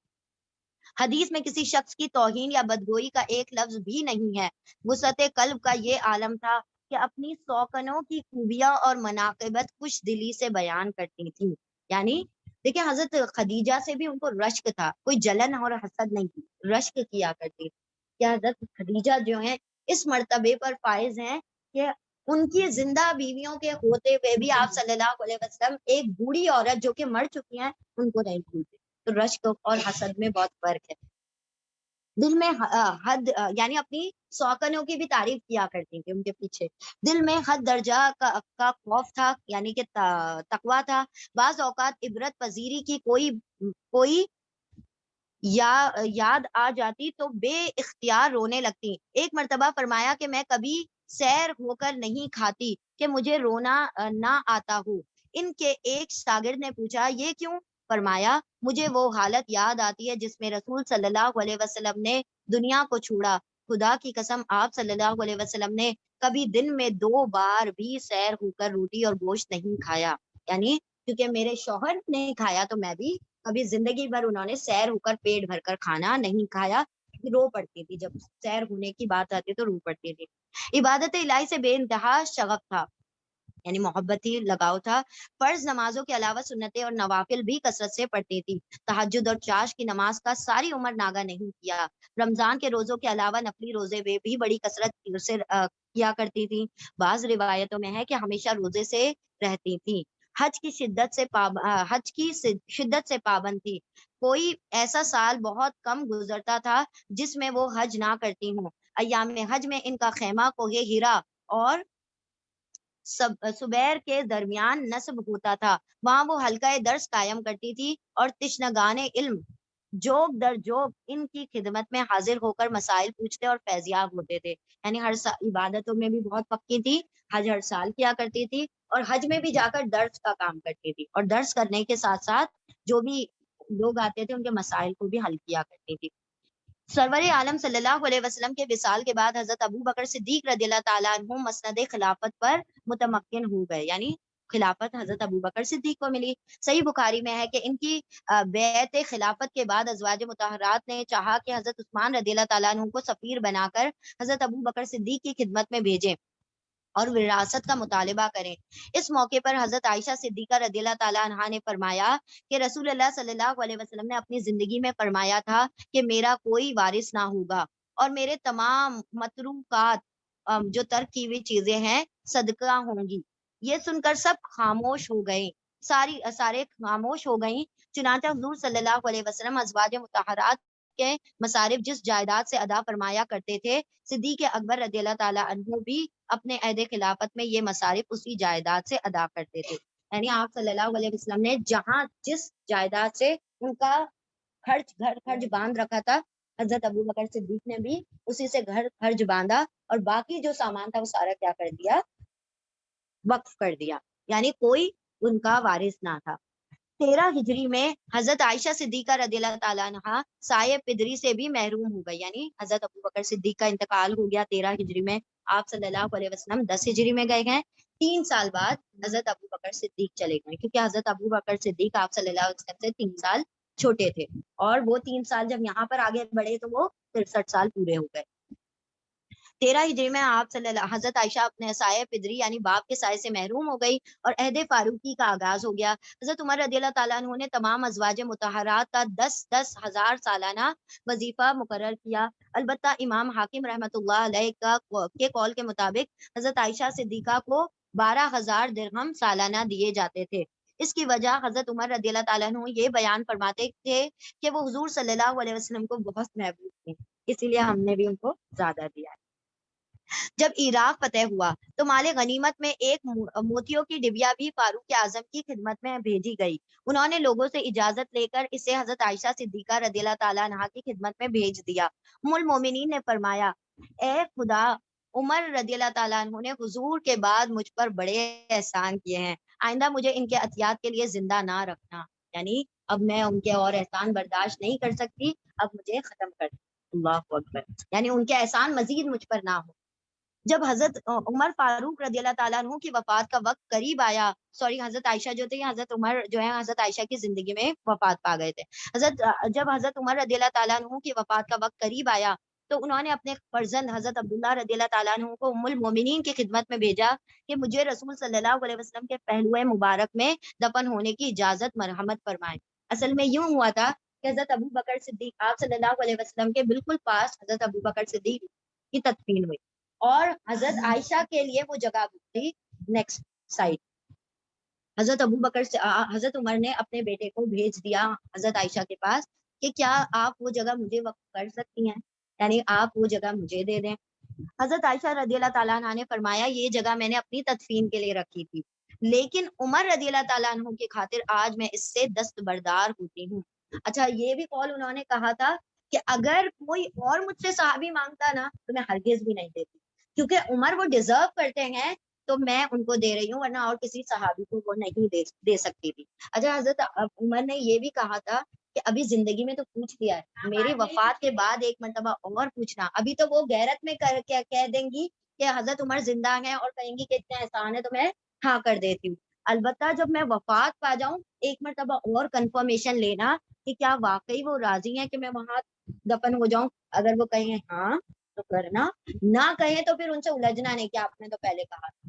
حدیث میں کسی شخص کی توہین یا بدگوئی کا ایک لفظ بھی نہیں ہے۔ وسعت قلب کا یہ عالم تھا کہ اپنی سوکنوں کی خوبیاں اور مناقبت خوش دلی سے بیان کرتی تھی، یعنی دیکھیں حضرت خدیجہ سے بھی ان کو رشک تھا، کوئی جلن اور حسد نہیں تھی، رشک کیا کرتی تھی کہ حضرت خدیجہ جو ہیں اس مرتبے پر فائز ہیں کہ ان کی زندہ بیویوں کے ہوتے ہوئے بھی آپ صلی اللہ علیہ وسلم ایک بوڑھی عورت جو کہ مر چکی ہیں ان کو نہیں بھولتے. تو رشک اور حسد میں بہت فرق ہے. دل میں حد یعنی اپنی سوکنوں کی بھی تعریف کیا کرتی تھی ان کے پیچھے. دل میں حد درجہ کا خوف تھا یعنی کہ تقویٰ تھا. بعض اوقات عبرت پذیری کی کوئی یاد آ جاتی تو بے اختیار رونے لگتی. ایک مرتبہ فرمایا کہ میں کبھی سیر ہو کر نہیں کھاتی کہ مجھے رونا نہ آتا ہو. ان کے ایک شاگرد نے پوچھا یہ کیوں؟ فرمایا مجھے وہ حالت یاد آتی ہے جس میں رسول صلی اللہ علیہ وسلم نے دنیا کو چھوڑا. خدا کی قسم آپ صلی اللہ علیہ وسلم نے کبھی دن میں 2 بار بھی سیر ہو کر روٹی اور گوشت نہیں کھایا. یعنی کیونکہ میرے شوہر نے کھایا تو میں بھی کبھی زندگی بھر انہوں نے سیر ہو کر پیٹ بھر کر کھانا نہیں کھایا. رو پڑتی تھی جب سیر ہونے کی بات آتی تو رو پڑتی تھی. عبادت الہی سے بے انتہا شغف تھا یعنی محبت ہی لگاؤ تھا. فرض نمازوں کے علاوہ سنتیں اور نوافل بھی کثرت سے پڑھتی تھی. تہجد اور چاش کی نماز کا ساری عمر ناگا نہیں کیا. رمضان کے روزوں کے علاوہ نفلی روزے بھی بڑی کثرت سے کیا کرتی تھی. بعض روایتوں میں ہے کہ ہمیشہ روزے سے رہتی تھی. حج کی شدت سے پابند تھی. کوئی ایسا سال بہت کم گزرتا تھا جس میں وہ حج نہ کرتی ہوں. ایام حج میں ان کا خیمہ کوہ ہیرا اور صبیر کے درمیان نصب ہوتا تھا. وہاں وہ حلقہ درس قائم کرتی تھی اور تشنگان علم جوگ در جوگ ان کی خدمت میں حاضر ہو کر مسائل پوچھتے اور فیضیاب ہوتے تھے. یعنی ہر عبادتوں میں بھی بہت پکی تھی. حج ہر سال کیا کرتی تھی اور حج میں بھی جا کر درس کا کام کرتی تھی اور درس کرنے کے ساتھ ساتھ جو بھی لوگ آتے تھے ان کے مسائل کو بھی حل کیا کرتی تھی. سرور عالم صلی اللہ علیہ وسلم کے وصال کے بعد حضرت ابو بکر صدیق رضی اللہ تعالیٰ عنہ مسند خلافت پر متمکن ہو گئے. یعنی خلافت حضرت ابو بکر صدیق کو ملی. صحیح بخاری میں ہے کہ ان کی بیعت خلافت کے بعد ازواج مطہرات نے چاہا کہ حضرت عثمان رضی اللہ تعالیٰ عنہ کو سفیر بنا کر حضرت ابو بکر صدیق کی خدمت میں بھیجیں اور وراثت کا مطالبہ کریں. اس موقع پر حضرت عائشہ صدیقہ رضی اللہ تعالیٰ عنہا نے فرمایا کہ رسول اللہ صلی اللہ علیہ وسلم نے اپنی زندگی میں فرمایا تھا کہ میرا کوئی وارث نہ ہوگا اور میرے تمام متروکات جو ترک کی ہوئی چیزیں ہیں صدقہ ہوں گی. یہ سن کر سب خاموش ہو گئے. سارے خاموش ہو گئیں. چنانچہ حضور صلی اللہ علیہ وسلم ازواج مطہرات کے مصارف جس جائیداد سے ادا فرمایا کرتے تھے صدیق اکبر رضی اللہ تعالیٰ عنہ بھی اپنے عہد خلافت میں یہ مصارف اسی جائیداد سے ادا کرتے تھے. یعنی آپ صلی اللہ علیہ وسلم نے جہاں جس جائیداد سے ان کا خرچ باندھ رکھا تھا حضرت ابو بکر صدیق نے بھی اسی سے خرچ باندھا اور باقی جو سامان تھا وہ سارا کیا کر دیا؟ وقف کر دیا. یعنی کوئی ان کا وارث نہ تھا. 13 ہجری میں حضرت عائشہ صدیقہ رضی اللہ تعالیٰ عنہا سایہ پدری سے بھی محروم ہو گئی. یعنی حضرت ابو بکر صدیق کا انتقال ہو گیا 13 ہجری میں. آپ صلی اللہ علیہ وسلم 10 ہجری میں گئے ہیں. 3 سال بعد حضرت ابو بکر صدیق چلے گئے کیونکہ حضرت ابو بکر صدیق آپ صلی اللہ علیہ وسلم سے 3 سال چھوٹے تھے اور وہ 3 سال جب یہاں پر آگے بڑھے تو وہ 63 سال پورے ہو گئے. 13 ہجری میں آپ صلی اللہ حضرت عائشہ اپنے سایہ پدری یعنی باپ کے سائے سے محروم ہو گئی اور عہد فاروقی کا آغاز ہو گیا. حضرت عمر رضی اللہ تعالیٰ عنہ نے تمام ازواج مطہرات کا 10 ہزار سالانہ وظیفہ مقرر کیا. البتہ امام حاکم رحمۃ اللہ علیہ کے قول کے مطابق حضرت عائشہ صدیقہ کو 12,000 درہم سالانہ دیے جاتے تھے. اس کی وجہ حضرت عمر رضی اللہ تعالیٰ عنہ یہ بیان فرماتے تھے کہ وہ حضور صلی اللہ علیہ وسلم کو بہت محبوب تھے اسی لیے ہم نے بھی ان کو زیادہ دیا. جب عراق فتح ہوا تو مال غنیمت میں ایک موتیوں کی ڈبیا بھی فاروق اعظم کی خدمت میں بھیجی گئی. انہوں نے لوگوں سے اجازت لے کر اسے حضرت عائشہ صدیقہ رضی اللہ تعالیٰ عنہا کی خدمت میں بھیج دیا. ام المومنین نے فرمایا اے خدا عمر رضی اللہ تعالیٰ عنہ نے حضور کے بعد مجھ پر بڑے احسان کیے ہیں. آئندہ مجھے ان کے عطیات کے لیے زندہ نہ رکھنا. یعنی اب میں ان کے اور احسان برداشت نہیں کر سکتی اب مجھے ختم کر دیں. اللہ اکبر. یعنی ان کے احسان مزید مجھ پر نہ ہو. جب حضرت عمر فاروق رضی اللہ تعالیٰ عنہ کی وفات کا وقت قریب آیا حضرت عائشہ جو تھے حضرت عمر جو ہے حضرت عائشہ کی زندگی میں وفات پا گئے تھے. جب حضرت عمر رضی اللہ تعالیٰ عنہ کی وفات کا وقت قریب آیا تو انہوں نے اپنے فرزند حضرت عبداللہ رضی اللہ تعالیٰ عنہ کو ام المومنین کی خدمت میں بھیجا کہ مجھے رسول صلی اللہ علیہ وسلم کے پہلوئے مبارک میں دفن ہونے کی اجازت مرحمت فرمائیں. اصل میں یوں ہوا تھا کہ حضرت ابو بکر صدیق آپ صلی اللہ علیہ وسلم کے بالکل پاس حضرت ابو بکر صدیق کی تدفین ہوئی. اور حضرت عائشہ کے لیے وہ جگہ تھی نیکسٹ سائڈ. حضرت ابو بکر سے حضرت عمر نے اپنے بیٹے کو بھیج دیا حضرت عائشہ کے پاس کہ کیا آپ وہ جگہ مجھے وقف کر سکتی ہیں، یعنی آپ وہ جگہ مجھے دے دیں. حضرت عائشہ رضی اللہ تعالیٰ عنہ نے فرمایا یہ جگہ میں نے اپنی تدفین کے لیے رکھی تھی، لیکن عمر رضی اللہ تعالیٰ عنہ کی خاطر آج میں اس سے دستبردار ہوتی ہوں. اچھا یہ بھی قول انہوں نے کہا تھا کہ اگر کوئی اور مجھ سے صحابی مانگتا نا تو میں ہرگز بھی نہیں دیتی، کیونکہ عمر وہ ڈیزرو کرتے ہیں تو میں ان کو دے رہی ہوں، ورنہ اور کسی صحابی کو وہ نہیں دے سکتی تھی. اچھا حضرت عمر نے یہ بھی کہا تھا کہ ابھی زندگی میں تو پوچھ لیا ہے، میری وفات کے بعد ایک مرتبہ اور پوچھنا. ابھی تو وہ غیرت میں کہہ دیں گی کہ حضرت عمر زندہ ہیں اور کہیں گی کہ اتنے احسان ہے تو میں ہاں کر دیتی ہوں. البتہ جب میں وفات پا جاؤں ایک مرتبہ اور کنفرمیشن لینا کہ کیا واقعی وہ راضی ہیں کہ میں وہاں دفن ہو جاؤں. اگر وہ کہیں ہاں تو کرنا، نہ کہیں تو پھر ان سے الجھنا نہیں کہ آپ نے تو پہلے کہا تھا،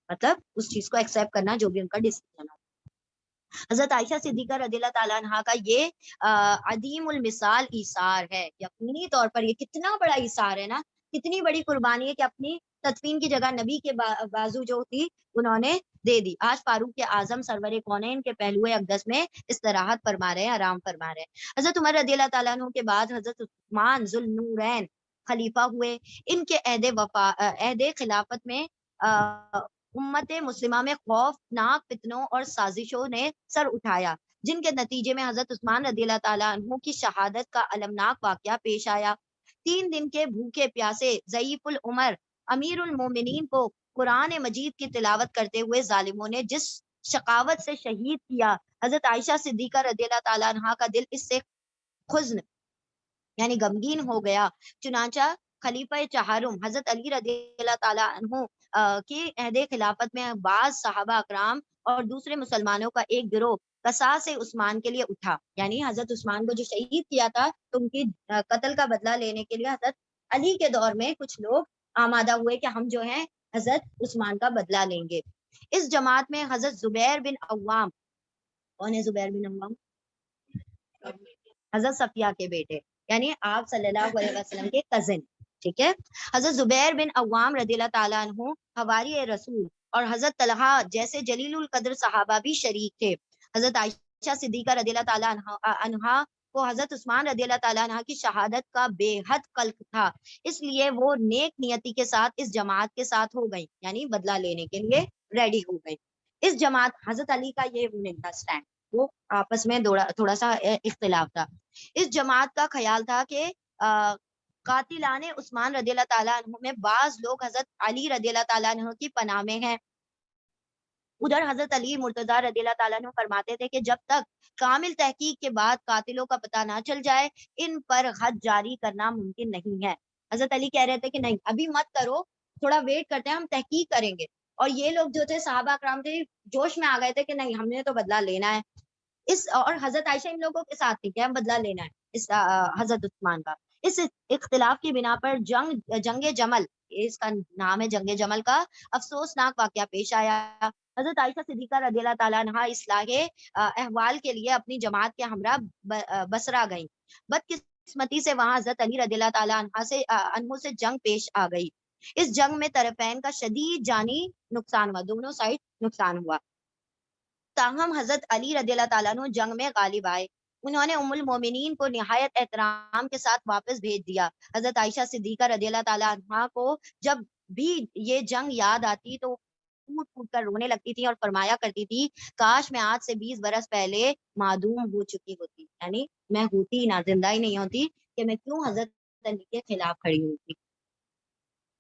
مطلب اس چیز کو ایکسیپٹ کرنا جو بھی ان کا ڈیسیژن ہے. حضرت عائشہ صدیقہ رضی اللہ تعالیٰ عنہ کا یہ عدیم المثال ایثار ہے. یقینی طور پر یہ کتنا بڑا ایثار ہے نا، کتنی بڑی قربانی ہے کہ اپنی تدفین کی جگہ نبی کے بازو جو تھی انہوں نے دے دی. آج فاروق اعظم سرور کونین کے پہلوئے اقدس میں استراحت فرما رہے ہیں، آرام فرما رہے ہیں. حضرت عمر رضی اللہ تعالیٰ عنہ کے بعد حضرت عثمان ذو النورین خلیفہ ہوئے. ان کے عہد خلافت میں امت مسلمہ میں خوفناک فتنوں اور سازشوں نے سر اٹھایا، جن کے نتیجے میں حضرت عثمان رضی اللہ تعالیٰ عنہ کی شہادت کا المناک واقعہ پیش آیا. 3 دن کے بھوکے پیاسے ضعیف العمر امیر المومنین کو قرآن مجید کی تلاوت کرتے ہوئے ظالموں نے جس شقاوت سے شہید کیا، حضرت عائشہ صدیقہ رضی اللہ تعالیٰ عنہ کا دل اس سے خزن یعنی غمگین ہو گیا. چنانچہ خلیفہ چہارم حضرت علی رضی اللہ تعالیٰ عنہ کی عہد خلافت میں بعض صحابہ اکرام اور دوسرے مسلمانوں کا ایک گروہ قصاص عثمان کے لیے اٹھا. یعنی حضرت عثمان کو جو شہید کیا تھا تو ان کی قتل کا بدلہ لینے کے لیے حضرت علی کے دور میں کچھ لوگ آمادہ ہوئے کہ ہم جو ہیں حضرت عثمان کا بدلہ لیں گے. اس جماعت میں حضرت زبیر بن عوام، کون ہے زبیر بن عوام؟ حضرت صفیہ کے بیٹے، یعنی آپ صلی اللہ علیہ وسلم کے کزن. ٹھیک ہے. حضرت زبیر بن عوام رضی اللہ تعالیٰ عنہ حواری رسول اور حضرت طلحہ جیسے جلیل القدر صحابہ بھی شریک تھے. حضرت عائشہ صدیقہ رضی اللہ تعالیٰ عنہ کو حضرت عثمان رضی اللہ تعالیٰ عنہ کی شہادت کا بے حد قلق تھا، اس لیے وہ نیک نیتی کے ساتھ اس جماعت کے ساتھ ہو گئی، یعنی بدلہ لینے کے لیے ریڈی ہو گئی. اس جماعت حضرت علی کا یہ نہیں تھا اسٹینڈ، وہ آپس میں تھوڑا سا اختلاف تھا. اس جماعت کا خیال تھا کہ قاتلان عثمان رضی اللہ تعالیٰ عنہ میں بعض لوگ حضرت علی رضی اللہ تعالیٰ عنہ کی پناہ میں ہیں. ادھر حضرت علی مرتضیٰ رضی اللہ تعالیٰ عنہ فرماتے تھے کہ جب تک کامل تحقیق کے بعد قاتلوں کا پتہ نہ چل جائے ان پر حد جاری کرنا ممکن نہیں ہے. حضرت علی کہہ رہے تھے کہ نہیں ابھی مت کرو، تھوڑا ویٹ کرتے ہیں، ہم تحقیق کریں گے. اور یہ لوگ جو تھے صحابہ کرام تھے جوش میں آ گئے تھے کہ نہیں ہم نے تو بدلہ لینا ہے. اور حضرت عائشہ ان لوگوں کے ساتھ تھی کہ ہم بدلہ لینا ہے اس حضرت عثمان کا. اس اختلاف کی بنا پر جنگ جمل، اس کا نام ہے جنگ جمل کا افسوسناک واقعہ پیش آیا. حضرت عائشہ صدیقہ رضی اللہ تعالیٰ عنہ اصلاح احوال کے لیے اپنی جماعت کے ہمراہ بصرہ گئیں. بدقسمتی سے وہاں حضرت علی رضی اللہ تعالیٰ عنہ سے جنگ پیش آ گئی. اس جنگ میں طرفین کا شدید جانی نقصان ہوا، دونوں سائڈ نقصان ہوا. تاہم حضرت علی رضی اللہ تعالیٰ عنہ جنگ میں غالب آئے. انہوں نے ام المومنین کو نہایت احترام کے ساتھ واپس بھیج دیا. حضرت عائشہ صدیقہ رضی اللہ تعالیٰ عنہ کو جب بھی یہ جنگ یاد آتی تو پھوٹ پھوٹ کر رونے لگتی تھی اور فرمایا کرتی تھی کاش میں آج سے 20 برس پہلے معدوم ہو چکی ہوتی، یعنی میں ہوتی نہ، زندہ ہی نہیں ہوتی، کہ میں کیوں حضرت علی کے خلاف کھڑی ہوتی.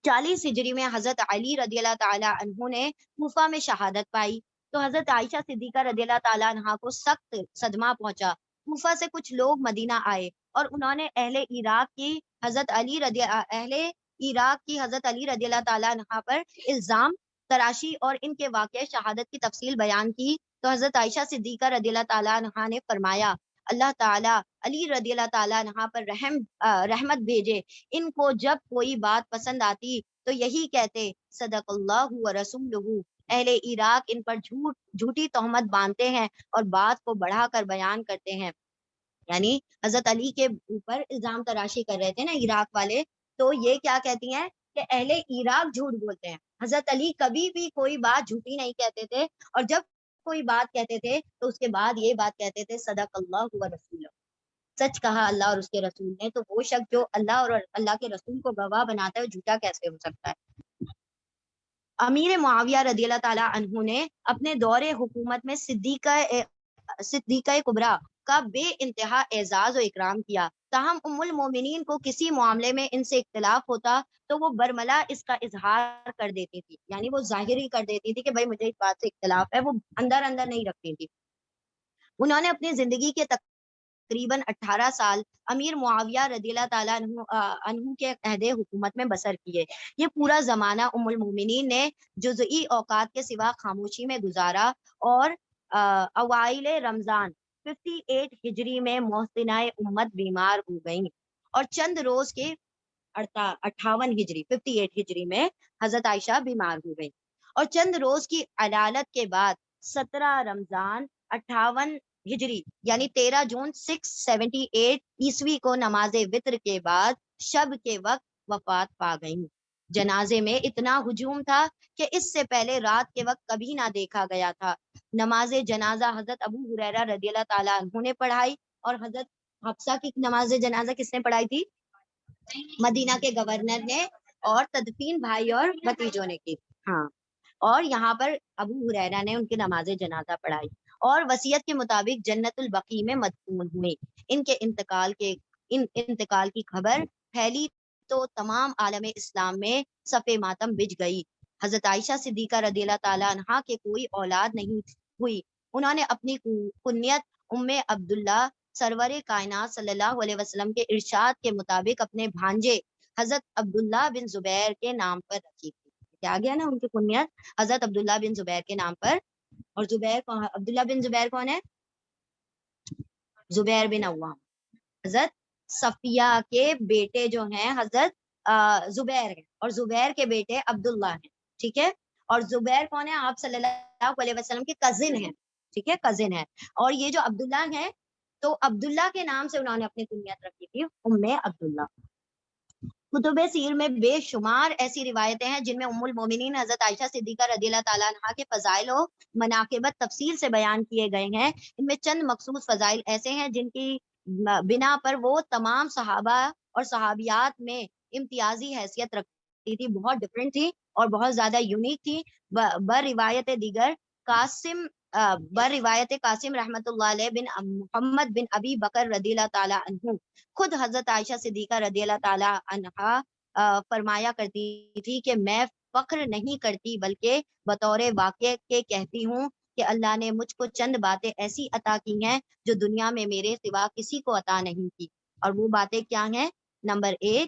40 ہجری میں حضرت علی رضی اللہ تعالیٰ عنہ نے کوفہ میں شہادت پائی تو حضرت عائشہ صدیقہ رضی اللہ تعالیٰ عنہ کو سخت صدمہ پہنچا. کوفہ سے کچھ لوگ مدینہ آئے اور انہوں نے اہل عراق کی حضرت علی رضی اللہ تعالیٰ عنہ پر الزام تراشی اور ان کے واقع شہادت کی تفصیل بیان کی. تو حضرت عائشہ صدیقہ رضی اللہ تعالیٰ عنہ نے فرمایا اللہ تعالیٰ علی رضی اللہ تعالیٰ عنہ پر رحمت بھیجے، ان کو جب کوئی بات پسند آتی تو یہی کہتے صدق اللہ و رسولہ. اہل عراق ان پر جھوٹی تہمت باندھتے ہیں اور بات کو بڑھا کر بیان کرتے ہیں. یعنی حضرت علی کے اوپر الزام تراشی کر رہے تھے نا عراق والے، تو یہ کیا کہتی ہیں کہ اہل عراق جھوٹ بولتے ہیں. حضرت علی کبھی بھی کوئی بات جھوٹی نہیں کہتے تھے, اور جب کوئی بات کہتے تھے تو اس کے بعد یہ بات کہتے تھے صدق اللہ و رسول, سچ کہا اللہ اور اس کے رسول نے. تو وہ شخص جو اللہ اور اللہ کے رسول کو گواہ بناتا ہے وہ جھوٹا کیسے ہو سکتا ہے؟ امیر معاویہ رضی اللہ تعالیٰ عنہ نے اپنے دور حکومت میں صدیقہ کبریٰ کا بے انتہا اعزاز و اکرام کیا. تاہم ام المومنین کو کسی معاملے میں ان سے اختلاف ہوتا تو وہ برملا اس کا اظہار کر دیتی تھی, یعنی وہ ظاہری کر دیتی تھی کہ بھائی مجھے اس بات سے اختلاف ہے, وہ اندر اندر نہیں رکھتی تھی. انہوں نے اپنی زندگی کے تقریباً 18 سال امیر معاویہ رضی اللہ تعالیٰ عنہ کے عہد حکومت میں بسر کیے. یہ پورا زمانہ ام المومنین نے جزئی اوقات کے سوا خاموشی میں گزارا, اور اوائل رمضان 58 ہجری میں محسنہ امت بیمار ہو گئیں, اور چند روز کے 58 ہجری 58 ہجری میں حضرت عائشہ بیمار ہو گئیں, اور چند روز کی علالت کے بعد 17 رمضان 58 ہجری یعنی 13 جون 678 عیسوی کو نماز وطر کے بعد شب کے وقت وفات پا گئیں. جنازے میں اتنا ہجوم تھا کہ اس سے پہلے رات کے وقت کبھی نہ دیکھا گیا تھا. نماز جنازہ حضرت ابو ہریرہ رضی اللہ تعالیٰ عنہ نے پڑھائی, اور حضرت حفصہ کی نماز جنازہ کس نے پڑھائی تھی؟ مدینہ کے گورنر نے, اور تدفین بھائی اور بھتیجوں نے کی. ہاں, اور یہاں پر ابو ہریرہ نے ان کی نماز جنازہ پڑھائی, اور وصیت کے مطابق جنت البقیع میں مدفون ہوئے. ان کے انتقال کی خبر پھیلی تو تمام عالم اسلام میں صف ماتم بجھ گئی. حضرت عائشہ صدیقہ رضی اللہ تعالیٰ عنہا کے کوئی اولاد نہیں ہوئی. انہوں نے اپنی کنیت ام عبداللہ سرور کائنات صلی اللہ علیہ وسلم کے ارشاد کے مطابق اپنے بھانجے حضرت عبداللہ بن زبیر کے نام پر رکھی تھی. کیا گیا نا ان کی کنیت حضرت عبداللہ بن زبیر کے نام پر. اور عبداللہ بن زبیر کون ہے؟ زبیر بن عوام, حضرت صفیہ کے بیٹے جو ہیں حضرت زبیر ہیں, اور زبیر کے بیٹے عبداللہ ہیں. ٹھیک ہے, اور زبیر کون ہے؟ آپ صلی اللہ علیہ وسلم کے کزن ہیں. ٹھیک ہے, کزن ہے. اور یہ جو عبداللہ ہیں تو عبداللہ کے نام سے انہوں نے اپنی کنیت رکھی تھی ام عبداللہ. کتب سیر میں بے شمار ایسی روایتیں ہیں جن میں ام المومنین حضرت عائشہ صدیقہ رضی اللہ تعالیٰ عنہا کے فضائل و مناقبت تفصیل سے بیان کیے گئے ہیں. ان میں چند مخصوص فضائل ایسے ہیں جن کی بنا پر وہ تمام صحابہ اور صحابیات میں امتیازی حیثیت رکھتی تھی, بہت ڈفرینٹ تھی اور بہت زیادہ یونیک تھی. روایت قاسم رحمۃ اللہ علیہ بن محمد بن ابی بکر رضی اللہ تعالیٰ عنہ, خود حضرت عائشہ صدیقہ رضی اللہ تعالیٰ عنہا فرمایا کرتی تھی کہ میں فخر نہیں کرتی بلکہ بطور واقع کے کہتی ہوں کہ اللہ نے مجھ کو چند باتیں ایسی عطا کی ہیں جو دنیا میں میرے سوا کسی کو عطا نہیں کی. اور وہ باتیں کیا ہیں؟ نمبر 1,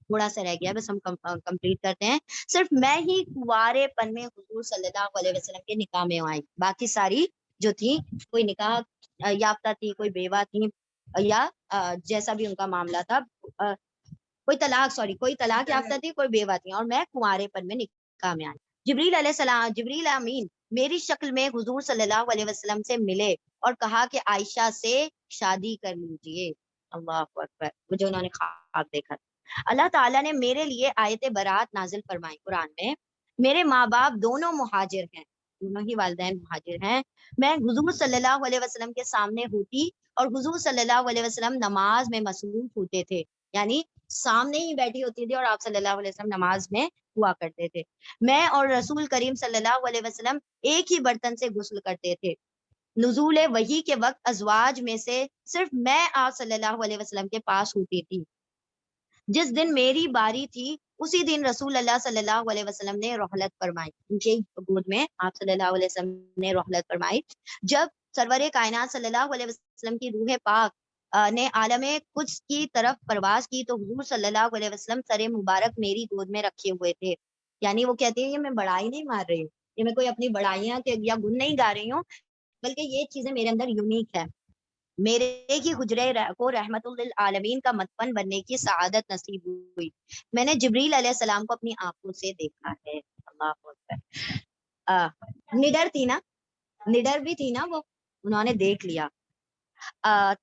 تھوڑا سا رہ گیا بس ہم کمپلیٹ کرتے ہیں. صرف میں ہی کنوارے پن میں حضور صلی اللہ علیہ وسلم کے نکاح میں آئی, باقی ساری جو تھی کوئی نکاح یافتہ تھی, کوئی بیوہ تھی, یا جیسا بھی ان کا معاملہ تھا, کوئی طلاق یافتہ تھی, کوئی بیوہ تھی, اور میں کنوارے پن میں نکاح میں آئی. جبریل امین میری شکل میں حضور صلی اللہ علیہ وسلم سے ملے اور کہا کہ عائشہ سے شادی کر لیجئے. اللہ اکبر, مجھے انہوں نے خواب دیکھا. اللہ تعالیٰ نے میرے لیے آیت برات نازل فرمائی قرآن میں. میرے ماں باپ دونوں مہاجر ہیں, دونوں ہی والدین مہاجر ہیں. میں حضور صلی اللہ علیہ وسلم کے سامنے ہوتی اور حضور صلی اللہ علیہ وسلم نماز میں مصروف ہوتے تھے, یعنی سامنے ہی بیٹھی ہوتی تھی اور آپ صلی اللہ علیہ وسلم نماز میں ہوا کرتے تھے. میں اور رسول کریم صلی اللہ علیہ وسلم ایک ہی برتن سے غسل کرتے تھے. نزول وحی کے وقت ازواج میں سے صرف میں آپ صلی اللہ علیہ وسلم کے پاس ہوتی تھی. جس دن میری باری تھی اسی دن رسول اللہ صلی اللہ علیہ وسلم نے رحلت فرمائی, ان کے گود میں آپ صلی اللہ علیہ وسلم نے رحلت فرمائی. جب سرور کائنات صلی اللہ علیہ وسلم کی روح پاک نے عالم قدس کی طرف پرواز کی تو حضور صلی اللہ علیہ وسلم سر مبارک میری گود میں رکھے ہوئے تھے. یعنی وہ کہتے ہیں یہ میں بڑائی نہیں مار رہی ہوں, یہ میں کوئی اپنی بڑائیاں یا گن نہیں گا رہی ہوں, بلکہ یہ چیزیں میرے اندر یونیک ہے. میرے ہی حجرے کو رحمت للعالمین کا مدفن بننے کی سعادت نصیب ہوئی. میں نے جبریل علیہ السلام کو اپنی آنکھوں سے دیکھا ہے. اللہ اکبر. نڈر بھی تھی نا وہ, انہوں نے دیکھ لیا.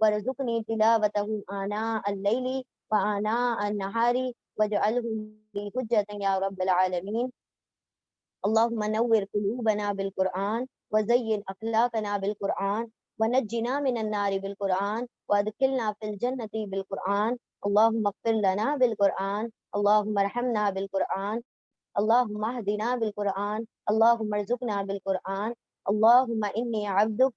وارزقني تلاوته آناء الليل وآناء النهار واجعله لي حجة يا رب العالمين. اللهم نور قلوبنا بالقرآن وزين أخلاقنا بالقرآن ونجنا من النار بالقرآن وادخلنا في الجنة بالقرآن. اللهم اغفر لنا بالقرآن، اللهم ارحمنا بالقرآن، اللهم اهدنا بالقرآن، اللهم ارزقنا بالقرآن. اللهم إني عبدك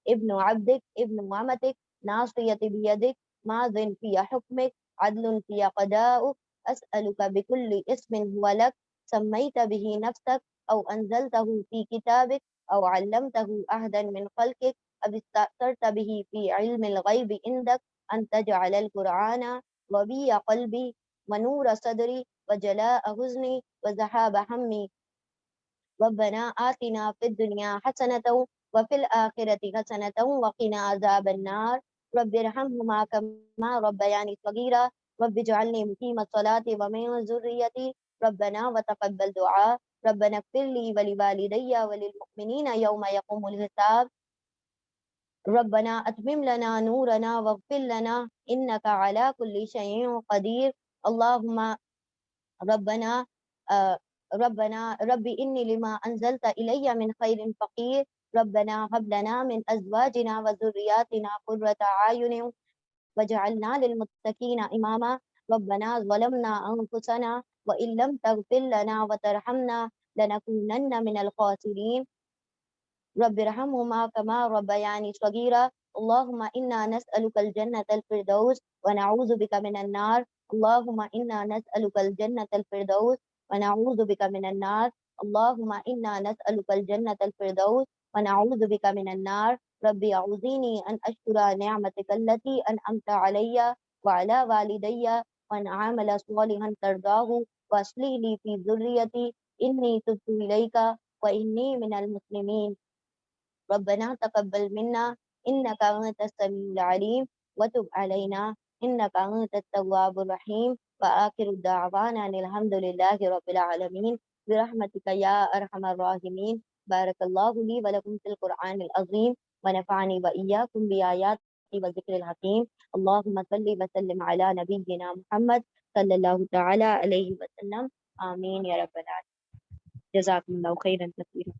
ابن عبدك ابن أمتك ناصيتي بيدك ماض في حكمك عدل في قضاؤك. أسألك بكل اسم هو لك سميت به نفسك أو أنزلته في كتابك أو علمته أحدا من خلقك أو استأثرت به في علم الغيب عندك أن تجعل القرآن ربيع قلبي ونور صدري وجلاء حزني وذهاب همي. ربنا آتنا في الدنيا حسنة وفي الآخرة حسنة وقنا عذاب النار. رب ارحمهما كما ربياني صغيرا. رب اجعلني مقيم الصلاة ومن ذريتي. ربنا وتقبل دعاء. ربنا اغفر لي ولوالدي وللمؤمنين يوم يقوم الحساب. ربنا أتمم لنا نورنا واغفر لنا إنك على كل شيء قدير. اللهم ربنا آه ربنا ربي إني لما أنزلت إلي من خير فقير. ربنا هب لنا من أزواجنا وذرياتنا قرة أعين واجعلنا للمتقين إماما. ربنا ظلمنا أنفسنا وإن لم تغفر لنا وترحمنا لنكونن من الخاسرين. رب ارحمهما كما ربياني صغيرا. اللهم إنا نسألك الجنة الفردوس ونعوذ بك من النار. اللهم إنا نسألك الجنة الفردوس ونعوذ بك من النار. اللهم إنا نسألك الجنة الفردوس ونعوذ بك من النار. ربي أعوذني أن أشكر نعمتك التي أنعمت علي وعلى والدي وأن أعمل صالحا ترضاه وأصلح لي في ذريتي إني تبت إليك وإني من المسلمين. ربنا تقبل منا إنك أنت السميع العليم وتب علينا إنك أنت التواب الرحيم. وآخر دعوانا أن الحمد لله رب العالمين برحمتك يا أرحم الراحمين. بارك الله لي ولكم في القرآن العظيم ونفعني وإياكم بآيات وذكر الحكيم. اللهم صل وسلم على نبينا محمد صلى الله تعالى عليه وسلم. آمين يا رب العالمين. جزاكم الله خيرا كثيرا.